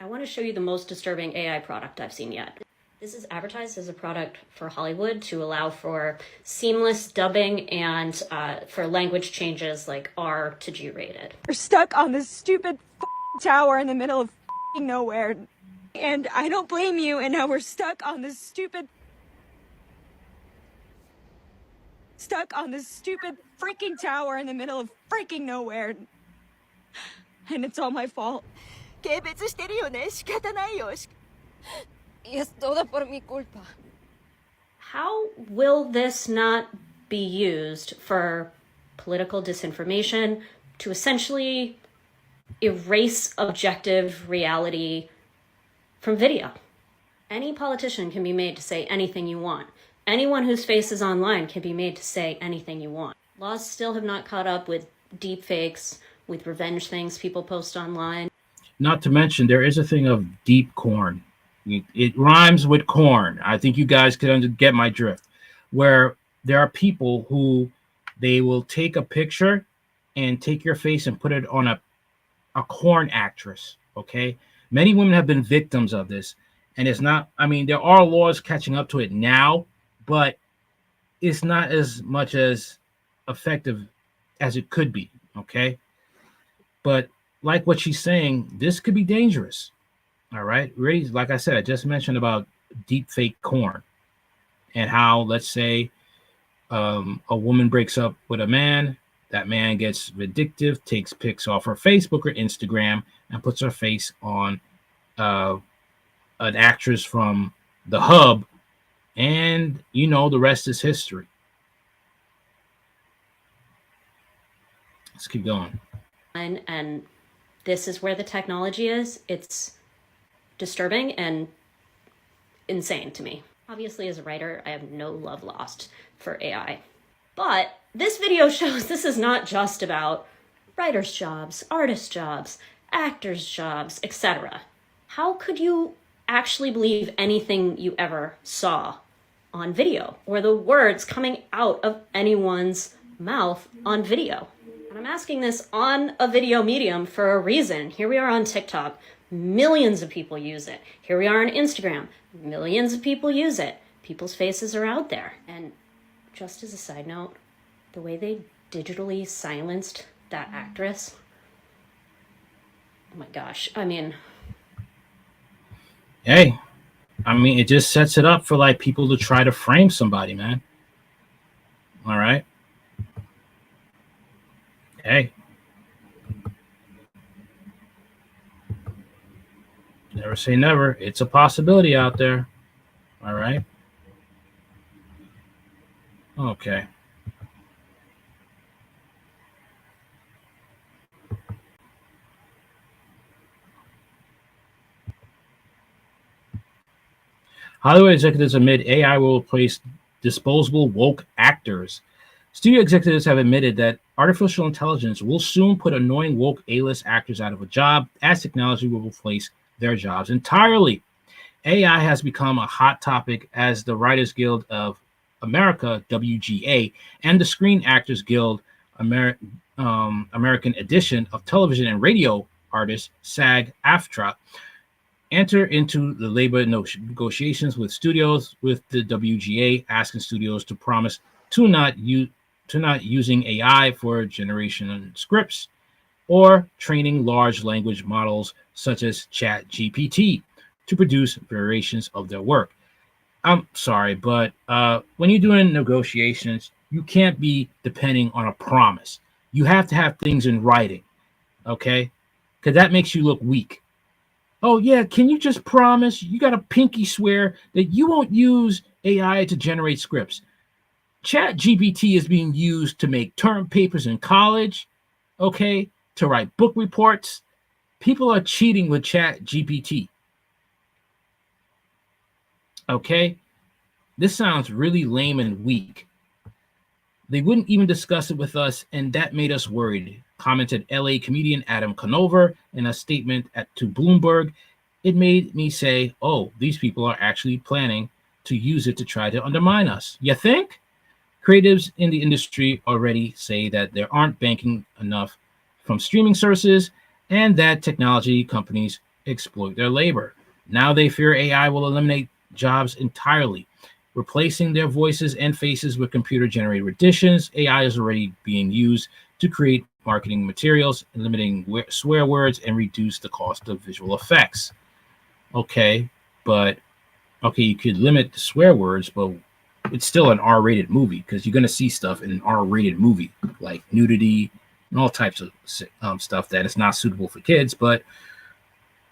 I want to show you the most disturbing AI product I've seen yet. This is advertised as a product for Hollywood to allow for seamless dubbing and for language changes like R to G rated. We're stuck on this stupid tower in the middle of nowhere. And I don't blame you, and now we're stuck on this stupid freaking tower in the middle of freaking nowhere. And it's all my fault. How will this not be used for political disinformation to essentially erase objective reality from video? Any politician can be made to say anything you want. Anyone whose face is online can be made to say anything you want. Laws still have not caught up with deep fakes, with revenge things people post online. Not to mention, there is a thing of deep corn. It rhymes with corn. I think you guys could get my drift. Where there are people who they will take a picture and take your face and put it on a corn actress. Okay, many women have been victims of this, and it's not. I mean, there are laws catching up to it now, but it's not as much as effective as it could be. Okay, but like what she's saying, this could be dangerous. All right. Really, like I said, I just mentioned about deep fake corn and how, let's say, a woman breaks up with a man. That man gets vindictive, takes pics off her Facebook or Instagram, and puts her face on an actress from the hub. And, you know, the rest is history. Let's keep going. And this is where the technology is. It's disturbing and insane to me. Obviously, as a writer, I have no love lost for AI. But this video shows this is not just about writers' jobs, artists' jobs, actors' jobs, etc. How could you actually believe anything you ever saw on video, or the words coming out of anyone's mouth on video. And I'm asking this on a video medium for a reason. Here we are on TikTok. Millions of people use it. Here we are on Instagram. Millions of people use it. People's faces are out there. And just as a side note, the way they digitally silenced that actress, oh my gosh. I mean, hey, it just sets it up for like people to try to frame somebody, man. All right. Hey. Never say never. It's a possibility out there. All right. Okay. Hollywood executives admit AI will replace disposable woke actors. Studio executives have admitted that artificial intelligence will soon put annoying woke A-list actors out of a job, as technology will replace their jobs entirely. AI has become a hot topic as the Writers Guild of America, WGA, and the Screen Actors Guild, American Edition of Television and Radio Artists, SAG-AFTRA, enter into the labor negotiations with studios, with the WGA asking studios to promise to not using AI for generation scripts or training large language models such as ChatGPT to produce variations of their work. I'm sorry, but when you're doing negotiations, you can't be depending on a promise. You have to have things in writing, okay? Because that makes you look weak. Oh, yeah, can you just promise? You got a pinky swear that you won't use AI to generate scripts. ChatGPT is being used to make term papers in college, okay, to write book reports. People are cheating with ChatGPT. Okay, this sounds really lame and weak. They wouldn't even discuss it with us, and that made us worried, commented LA comedian Adam Conover in a statement to Bloomberg. It made me say, oh, these people are actually planning to use it to try to undermine us. You think? Creatives in the industry already say that they aren't banking enough from streaming services and that technology companies exploit their labor. Now they fear AI will eliminate jobs entirely, replacing their voices and faces with computer-generated renditions. AI is already being used to create marketing materials, limiting swear words, and reduce the cost of visual effects. Okay, you could limit the swear words, but it's still an R-rated movie because you're going to see stuff in an R-rated movie like nudity and all types of stuff that is not suitable for kids. But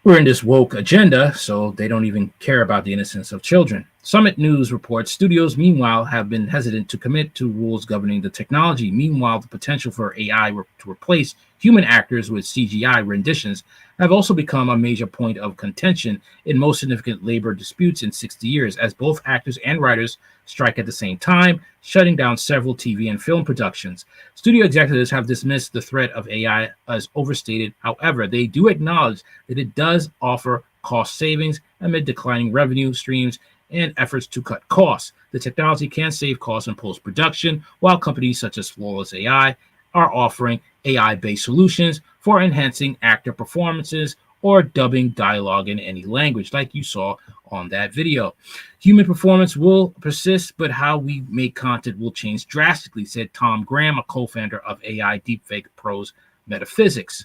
we're in this woke agenda, so they don't even care about the innocence of children. Summit News reports studios, meanwhile, have been hesitant to commit to rules governing the technology. Meanwhile, the potential for AI to replace human actors with CGI renditions have also become a major point of contention in most significant labor disputes in 60 years, as both actors and writers strike at the same time, shutting down several TV and film productions. Studio executives have dismissed the threat of AI as overstated. However, they do acknowledge that it does offer cost savings amid declining revenue streams and efforts to cut costs. The technology can save costs in post-production, while companies such as Flawless AI are offering AI-based solutions for enhancing actor performances or dubbing dialogue in any language, like you saw on that video. Human performance will persist, but how we make content will change drastically, said Tom Graham, a co-founder of AI Deepfake Pros Metaphysics.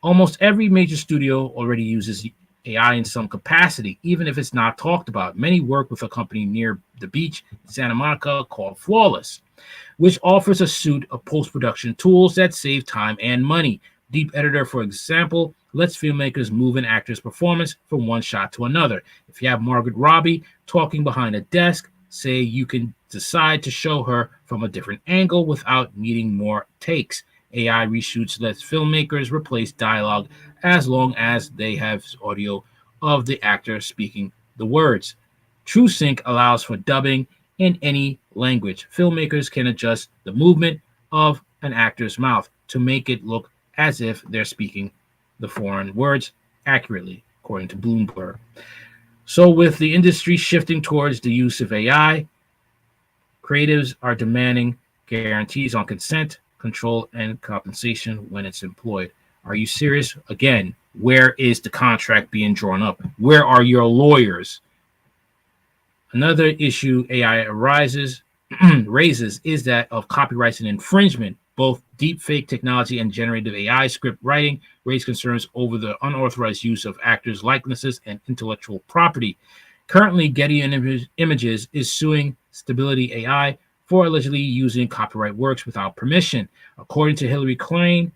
Almost every major studio already uses AI in some capacity, even if it's not talked about. Many work with a company near the beach in Santa Monica called Flawless, which offers a suite of post-production tools that save time and money. Deep Editor, for example, lets filmmakers move an actor's performance from one shot to another. If you have Margaret Robbie talking behind a desk, say you can decide to show her from a different angle without needing more takes. AI reshoots lets filmmakers replace dialogue as long as they have audio of the actor speaking the words. TrueSync allows for dubbing in any language. Filmmakers can adjust the movement of an actor's mouth to make it look as if they're speaking the foreign words accurately, according to Bloomberg. So, with the industry shifting towards the use of AI, creatives are demanding guarantees on consent, control, and compensation when it's employed. Are you serious? Again, where is the contract being drawn up? Where are your lawyers? Another issue AI raises is that of copyrights and infringement. Both deepfake technology and generative AI script writing raise concerns over the unauthorized use of actors' likenesses and intellectual property. Currently, Getty Images is suing Stability AI for allegedly using copyright works without permission. According to Hillary Klein,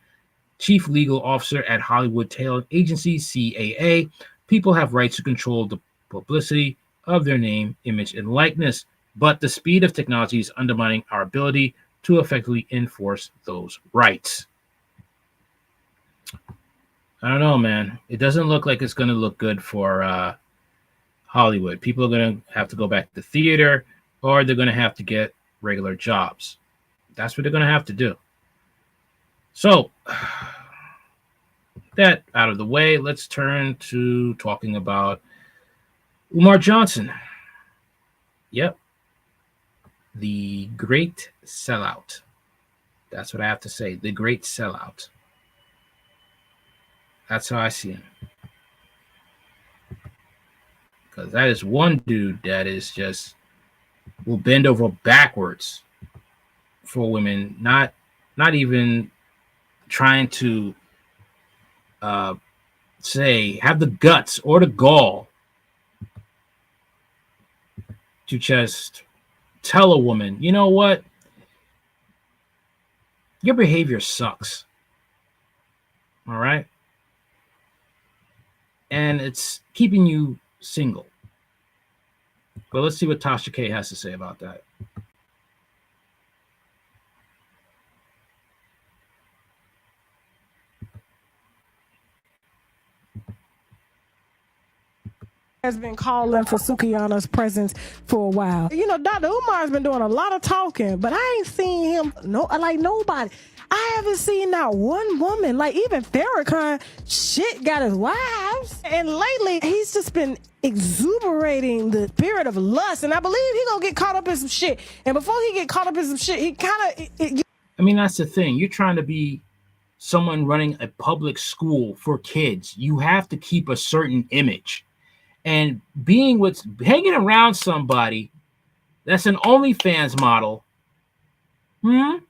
chief legal officer at Hollywood talent agency CAA, people have rights to control the publicity of their name, image, and likeness, but the speed of technology is undermining our ability to effectively enforce those rights. I don't know, man. It doesn't look like it's going to look good for Hollywood. People are going to have to go back to theater, or they're going to have to get regular jobs. That's what they're going to have to do. So, that out of the way, let's turn to talking about Umar Johnson. Yep. The great sellout. That's what I have to say. The great sellout. That's how I see him. Because that is one dude that is just will bend over backwards for women, not even trying to say have the guts or the gall to just tell a woman, you know what, your behavior sucks. All right, and it's keeping you single. But let's see what Tasha K has to say about that. Has been calling for Sukiyana's presence for a while. You know, Dr. Umar's been doing a lot of talking, but I ain't seen him, like nobody. I haven't seen not one woman, like even Farrakhan, shit got his wives. And lately, he's just been exuberating the spirit of lust. And I believe he gonna get caught up in some shit. And before he get caught up in some shit, he kind of... I mean, that's the thing. You're trying to be someone running a public school for kids. You have to keep a certain image. And hanging around somebody that's an OnlyFans model, and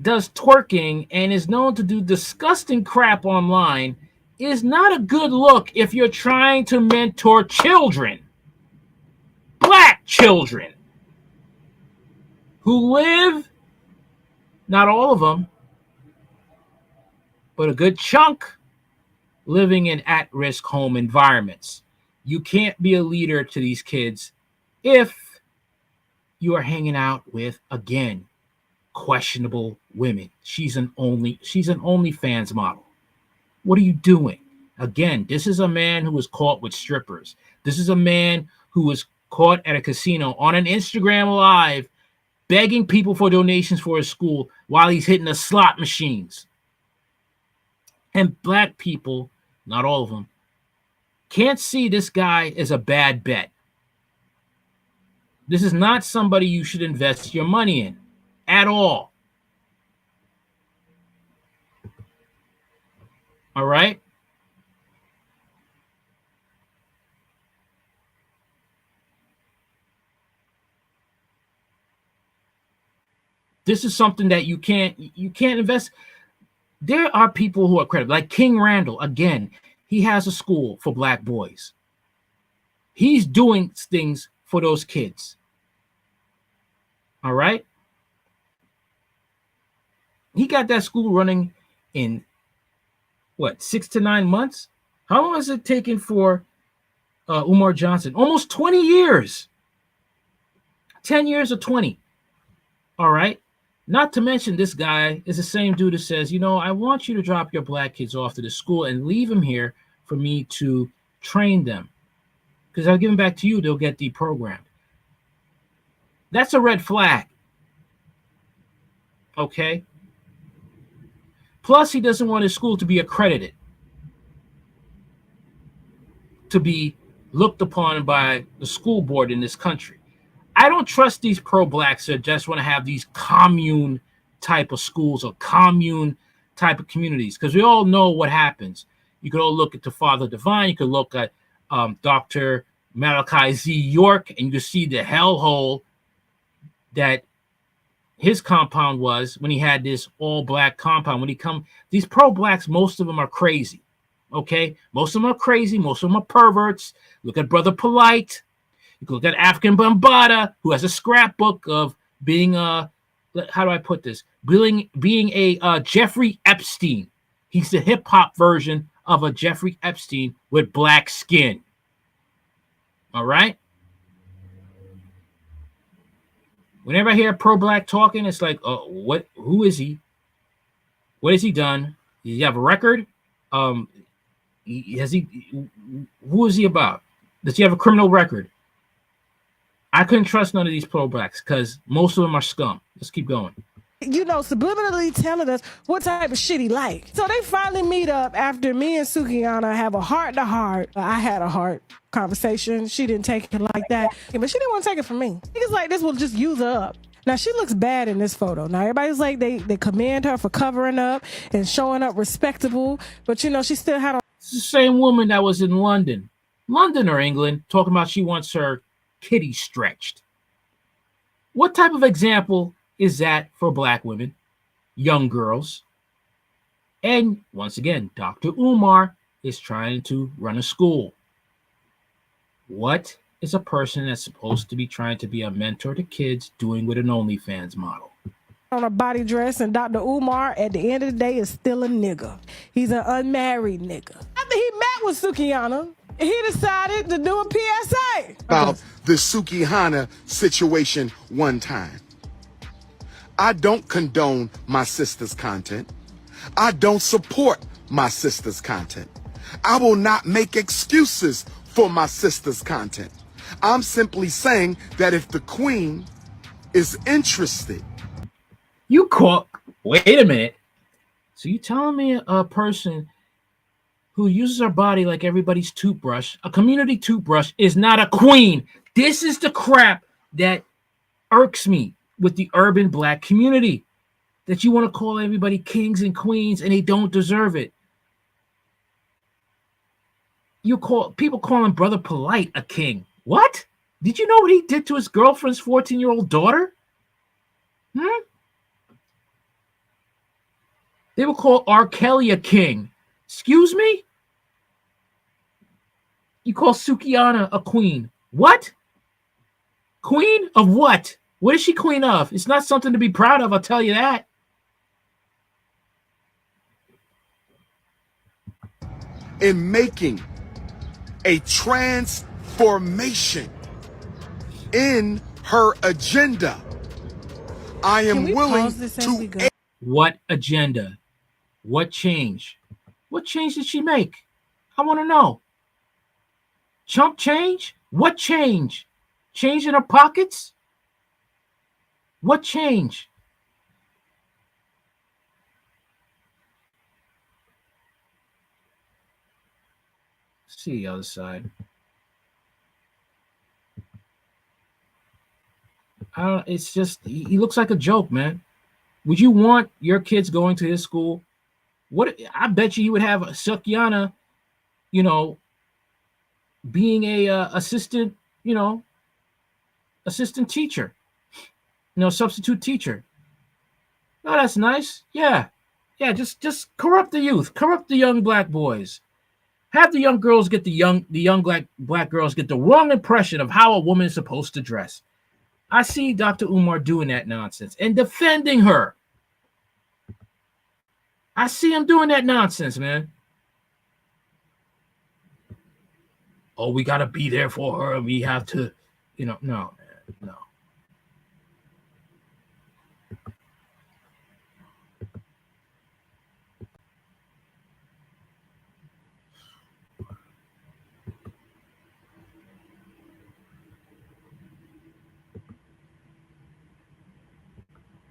does twerking and is known to do disgusting crap online is not a good look if you're trying to mentor children, black children, who live, not all of them, but a good chunk, living in at-risk home environments. You can't be a leader to these kids if you are hanging out with, again, questionable women. She's an OnlyFans model. What are you doing? Again, this is a man who was caught with strippers. This is a man who was caught at a casino on an Instagram Live begging people for donations for his school while he's hitting the slot machines. And black people, not all of them, can't see this guy as a bad bet. This is not somebody you should invest your money in at all. All right? This is something that you can't invest. There are people who are credible, like King Randall. Again, he has a school for black boys. He's doing things for those kids. All right? He got that school running in, 6 to 9 months? How long has it taken for Umar Johnson? Almost 20 years. 10 years or 20. All right? Not to mention, this guy is the same dude that says, I want you to drop your black kids off to the school and leave them here for me to train them. Because I'll give them back to you, they'll get deprogrammed. That's a red flag. Okay? Plus, he doesn't want his school to be accredited, to be looked upon by the school board in this country. I don't trust these pro-blacks that just want to have these commune type of schools or commune type of communities, because we all know what happens. You could all look at the Father Divine. You could look at Dr. Malachi Z. York, and you could see the hellhole that his compound was when he had this all-black compound. When he come, these pro-blacks, most of them are crazy. Okay, most of them are crazy. Most of them are perverts. Look at Brother Polite. You can look at African Bambaataa, who has a scrapbook of being how do I put this? Being a Jeffrey Epstein. He's the hip hop version of a Jeffrey Epstein with black skin. All right. Whenever I hear pro-black talking, it's like, what? Who is he? What has he done? Does he have a record? Who is he about? Does he have a criminal record? I couldn't trust none of these pro-blacks because most of them are scum. Let's keep going. You know, subliminally telling us what type of shit he like. So they finally meet up after me and Sukihana have a heart-to-heart. I had a heart conversation. She didn't take it like that, but she didn't want to take it from me. Niggas like this will just use her up. Now, she looks bad in this photo. Now, everybody's like, they commend her for covering up and showing up respectable, but, you know, she still had a... It's the same woman that was in London or England, talking about she wants her kitty stretched. What type of example is that for black women, young girls? And once again, Dr. Umar is trying to run a school. What is a person that's supposed to be trying to be a mentor to kids doing with an OnlyFans model? On a body dress, and Dr. Umar, at the end of the day, is still a nigga. He's an unmarried nigga. After he met with Sukihana, he decided to do a PSA. About the Sukihana situation one time. I don't condone my sister's content. I don't support my sister's content. I will not make excuses for my sister's content. I'm simply saying that if the queen is interested. Wait a minute. So you telling me a person who uses her body like everybody's toothbrush, a community toothbrush, is not a queen? This is the crap that irks me with the urban black community, that you want to call everybody kings and queens and they don't deserve it. People calling Brother Polite a king. What? Did you know what he did to his girlfriend's 14-year-old daughter? They will call R. Kelly a king. Excuse me? You call Sukihana a queen. What? Queen of what? What is she queen of? It's not something to be proud of, I'll tell you that. In making a transformation in her agenda, I am willing to... What agenda? What change? What change did she make? I want to know. Chump change? What change? Change in her pockets? What change? See the other side. It's just, he looks like a joke, man. Would you want your kids going to his school? What? I bet you would have Sukihana, being a assistant teacher, substitute teacher. Oh, that's nice. Yeah. Just corrupt the youth, corrupt the young black boys. Have the young girls get the young black girls get the wrong impression of how a woman is supposed to dress. I see Dr. Umar doing that nonsense and defending her. I see him doing that nonsense, man. Oh, we got to be there for her. We have to, no, man, no.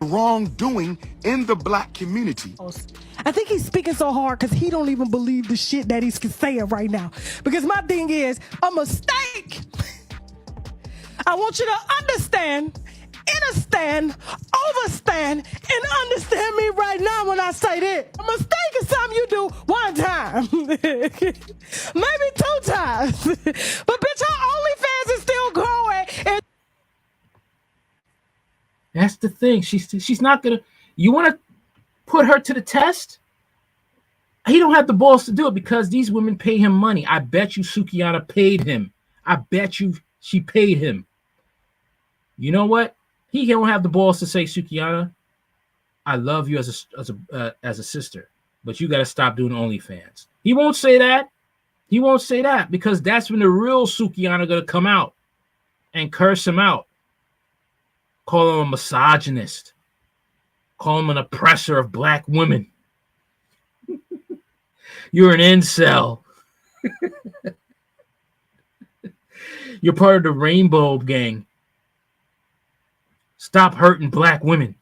Wrongdoing in the black community. I think he's speaking so hard because he don't even believe the shit that he's saying right now. Because my thing is, a mistake. I want you to understand, overstand, and understand me right now when I say that. A mistake is something you do one time. Maybe 2 times. But bitch, her OnlyFans is still growing. And That's the thing. She's not gonna. You want to put her to the test? He don't have the balls to do it because these women pay him money. I bet you Sukihana paid him. I bet you she paid him. You know what? He don't have the balls to say, Sukihana, I love you as a sister, but you got to stop doing OnlyFans. He won't say that. He won't say that because that's when the real Sukihana gonna come out and curse him out, call him a misogynist, call him an oppressor of black women. You're an incel. You're part of the rainbow gang. Stop hurting black women.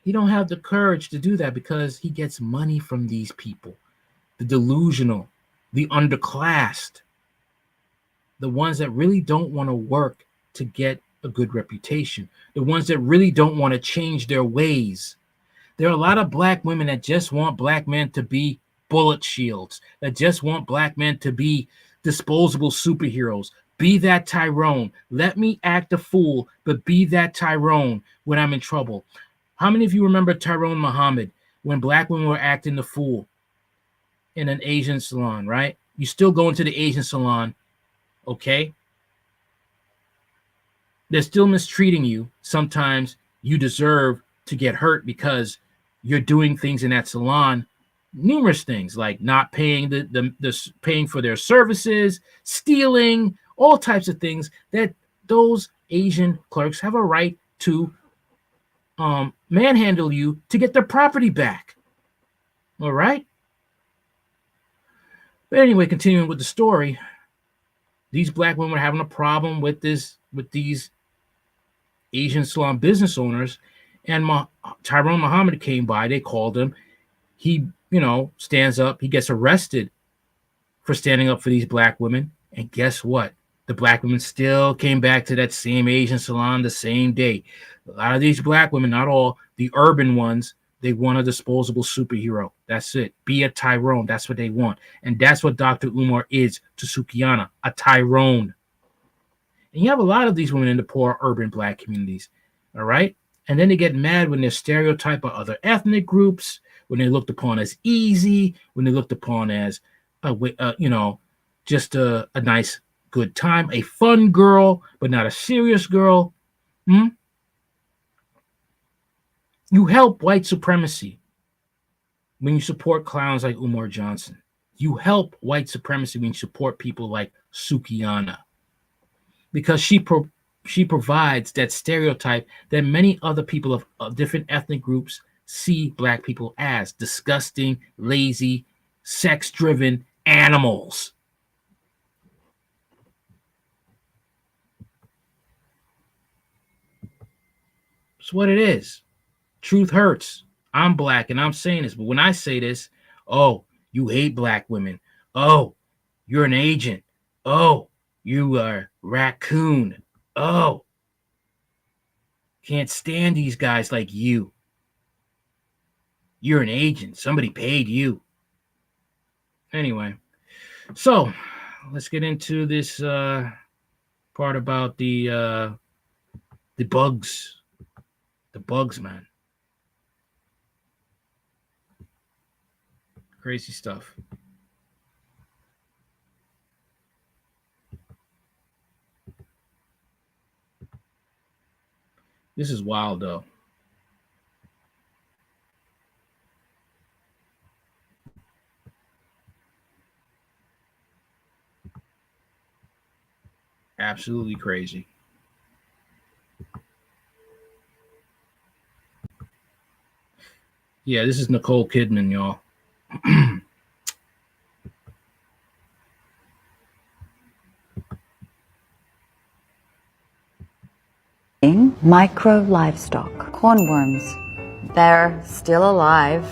He don't have the courage to do that because he gets money from these people. The delusional, the underclassed, the ones that really don't want to work to get a good reputation, the ones that really don't want to change their ways. There are a lot of black women that just want black men to be bullet shields, that just want black men to be disposable superheroes. Be that Tyrone. Let me act a fool, but be that Tyrone when I'm in trouble. How many of you remember Tyrone Muhammad when black women were acting the fool in an Asian salon, right? You still go into the Asian salon, okay? They're still mistreating you. Sometimes you deserve to get hurt because you're doing things in that salon, numerous things like not paying the paying for their services, stealing, all types of things that those Asian clerks have a right to manhandle you to get their property back. All right. But anyway, continuing with the story, these black women were having a problem with these Asian salon business owners, and Tyrone Muhammad came by. They called him. He, stands up. He gets arrested for standing up for these black women. And guess what? The black women still came back to that same Asian salon the same day. A lot of these black women, not all, the urban ones, they want a disposable superhero. That's it. Be a Tyrone. That's what they want. And that's what Dr. Umar is to Sukihana, a Tyrone. And you have a lot of these women in the poor urban black communities, all right? And then they get mad when they're stereotyped by other ethnic groups, when they're looked upon as easy, when they're looked upon as, just a nice, good time, a fun girl, but not a serious girl. You help white supremacy when you support clowns like Umar Johnson. You help white supremacy when you support people like Sukihana. Because she provides that stereotype that many other people of different ethnic groups see black people as disgusting, lazy, sex-driven animals. It's what it is. Truth hurts. I'm black and I'm saying this, but when I say this, oh, you hate black women. Oh, you're an agent. Oh, you are raccoon. Oh, can't stand these guys like you. You're an agent. Somebody paid you. Anyway, so let's get into this part about the bugs. The bugs, man. Crazy stuff. This is wild, though. Absolutely crazy. Yeah, this is Nicole Kidman, y'all. Micro livestock, cornworms, they're still alive.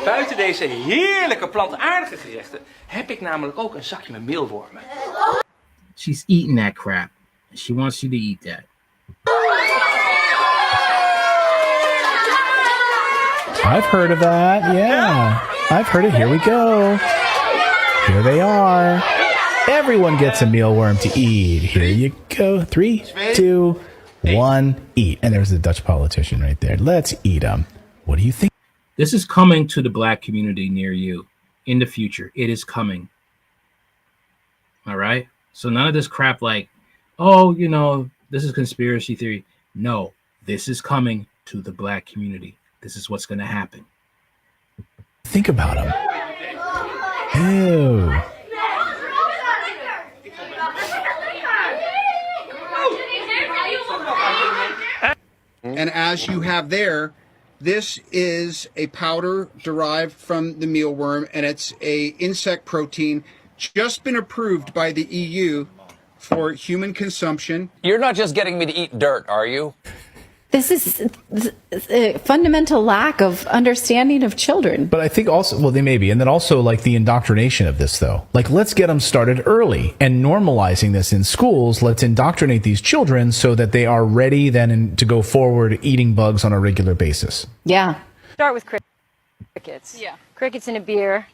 Buiten deze heerlijke plantaardige gerechten heb ik namelijk ook een zakje met meelwormen. She's eating that crap. She wants you to eat that. I've heard of that. Yeah. I've heard it. Here we go. Here they are. Everyone gets a mealworm to eat. Here you go. 3, 2, 1, eat. And there's the Dutch politician right there. Let's eat them. What do you think? This is coming to the black community near you in the future. It is coming. All right? So none of this crap like, oh, you know, this is conspiracy theory. No, this is coming to the black community. This is what's going to happen. Think about them. Ew. And as you have there, this is a powder derived from the mealworm, and it's a insect protein just been approved by the EU for human consumption. You're not just getting me to eat dirt, are you? This is a fundamental lack of understanding of children. But I think also, well, they may be. And then also like the indoctrination of this, though. Like, let's get them started early and normalizing this in schools. Let's indoctrinate these children so that they are ready then to go forward eating bugs on a regular basis. Yeah. Start with crickets. Yeah. Crickets in a beer.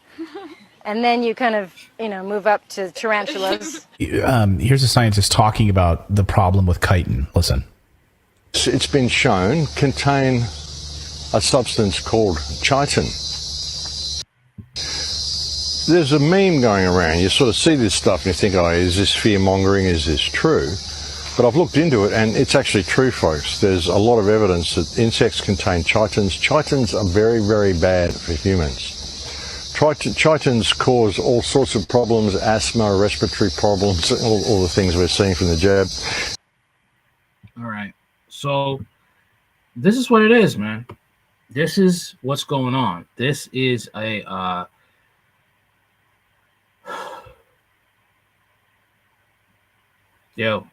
And then you kind of, move up to tarantulas. Here's a scientist talking about the problem with chitin. Listen. It's been shown contain a substance called chitin. There's a meme going around. You sort of see this stuff and you think, oh, is this fear-mongering? Is this true? But I've looked into it and it's actually true, folks. There's a lot of evidence that insects contain chitins. Chitins are very, very bad for humans. Chitins cause all sorts of problems, asthma, respiratory problems, all the things we're seeing from the jab. All right. So this is what it is, man. This is what's going on. This is a yo.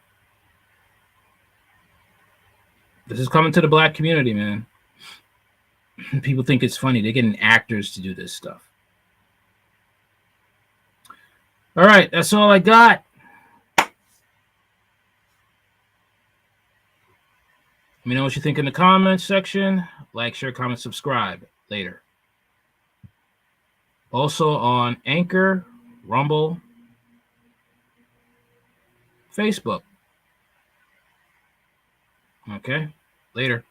This is coming to the black community, man. People think it's funny. They're getting actors to do this stuff. All right, that's all I got. Let me know what you think in the comments section. Like, share, comment, subscribe later. Also on Anchor, Rumble, Facebook. Okay, later.